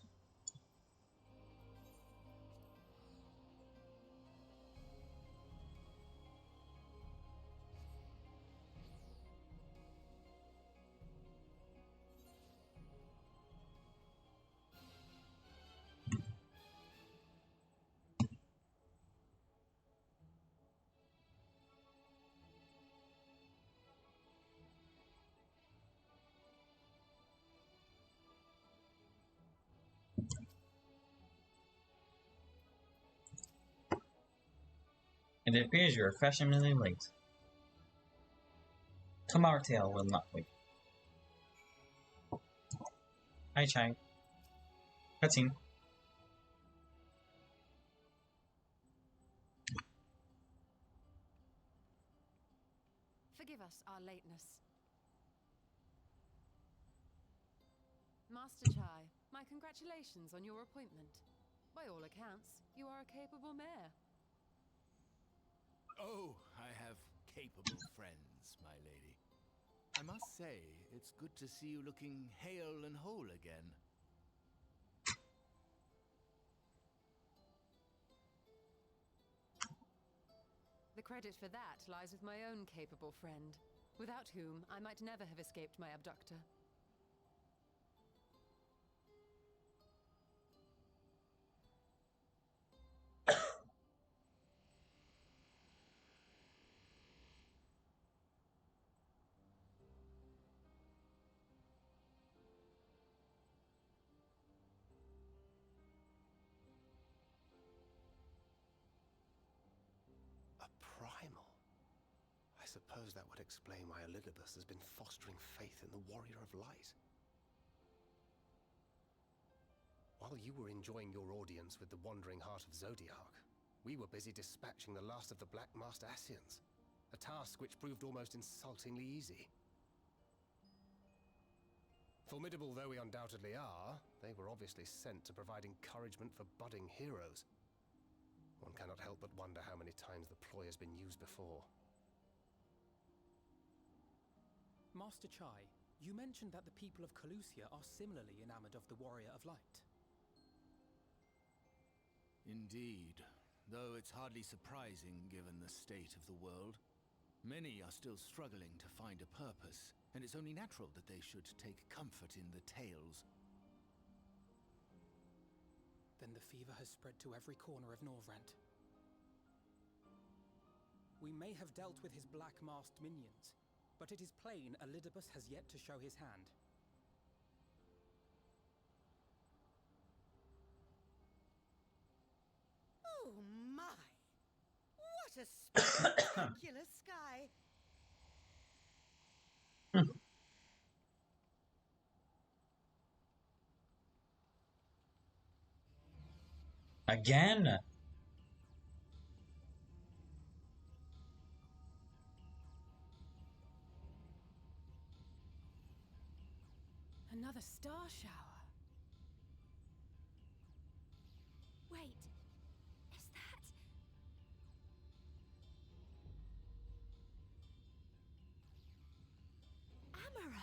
It appears you are fashionably late. Come our tale will not wait. Hi, Chai. Cutscene. Forgive us our lateness. Master Chai, my congratulations on your appointment. By all accounts, you are a capable mayor. Oh, I have capable friends, my lady. I must say, it's good to see you looking hale and whole again. The credit for that lies with my own capable friend, without whom I might never have escaped my abductor. A primal? I suppose that would explain why Elidibus has been fostering faith in the Warrior of Light. While you were enjoying your audience with the Wandering Heart of Zodiark, we were busy dispatching the last of the Black Masked Ascians, a task which proved almost insultingly easy. Formidable though we undoubtedly are, they were obviously sent to provide encouragement for budding heroes. One cannot help but wonder how many times the ploy has been used before. Master Chai, you mentioned that the people of Calusia are similarly enamored of the Warrior of Light. Indeed, though it's hardly surprising given the state of the world. Many are still struggling to find a purpose, and it's only natural that they should take comfort in the tales. Then the fever has spread to every corner of Norvrant. We may have dealt with his black-masked minions, but it is plain Elidibus has yet to show his hand. Oh my! What a spectacular sky! Again! Another star shower. Wait, is that... Amaranth?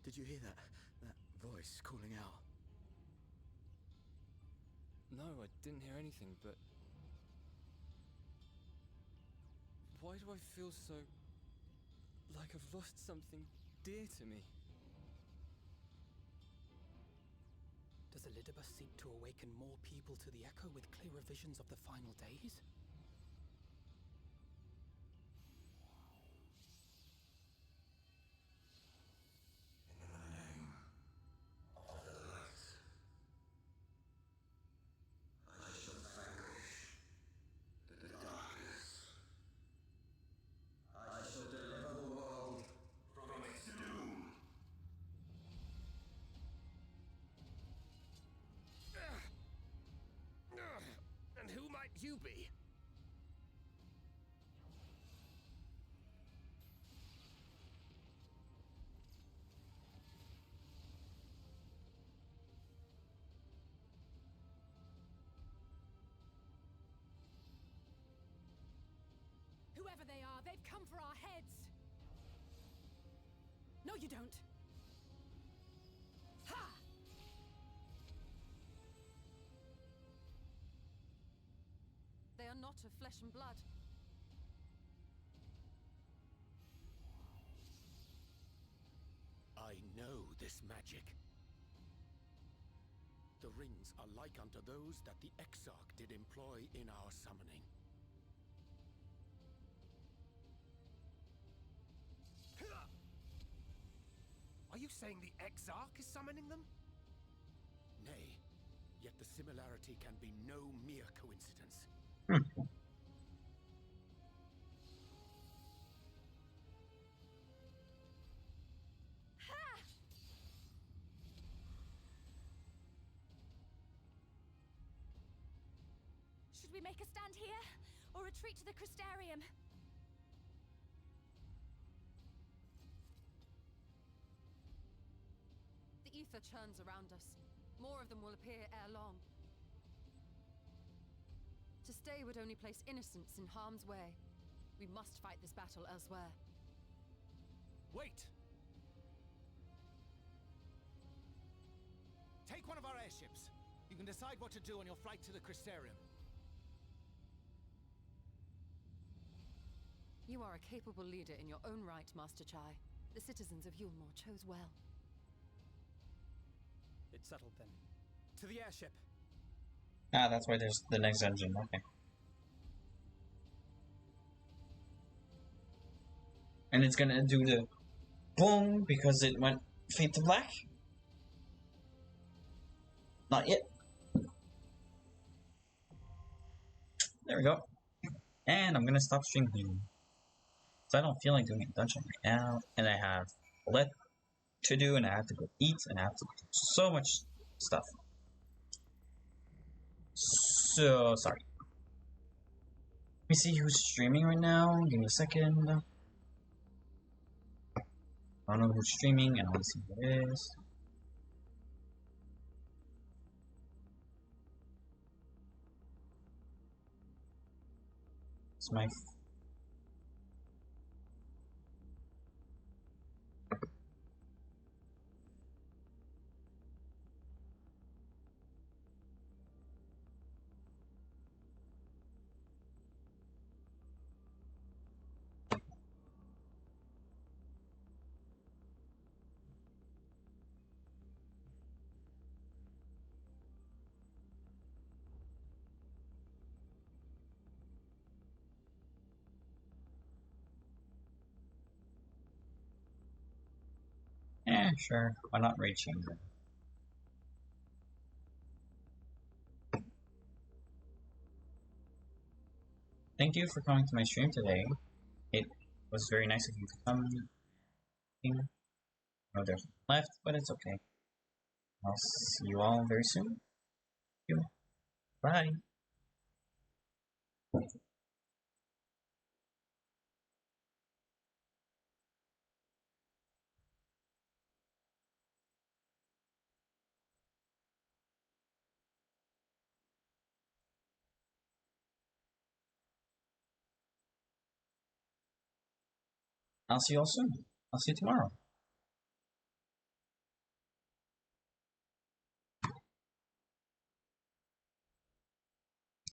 Did you hear that? That voice calling out? No, I didn't hear anything, but... Why do I feel so... like I've lost something dear to me? Does Elidibus seek to awaken more people to the Echo with clearer visions of the final days? And who might you be? Whoever they are, they've come for our heads! No, you don't! Ha! They are not of flesh and blood. I know this magic. The rings are like unto those that the Exarch did employ in our summoning. Are you saying the Exarch is summoning them? Nay, yet the similarity can be no mere coincidence. Should we make a stand here, or retreat to the Crystarium? The ether churns around us. More of them will appear ere long. To stay would only place innocents in harm's way. We must fight this battle elsewhere. Wait! Take one of our airships. You can decide what to do on your flight to the Crystarium. You are a capable leader in your own right, Master Chai. The citizens of Yulmore chose well. It's settled then. To the airship! Ah, that's why there's the next engine, okay. And it's gonna do the boom because it went fade to black? Not yet. There we go. And I'm gonna stop streaming. So I don't feel like doing a dungeon right now. And I have roulette to do, and I have to go eat, and I have to do so much stuff. So sorry. Let me see who's streaming right now. Give me a second. I don't know who's streaming, and I want to see who it is. It's my sure. Why not raid chamber? thank you for coming to my stream today. It was very nice of you to come. No, there's left, but it's okay. I'll see you all very soon. Thank you. Bye. I'll see you all soon. I'll see you tomorrow.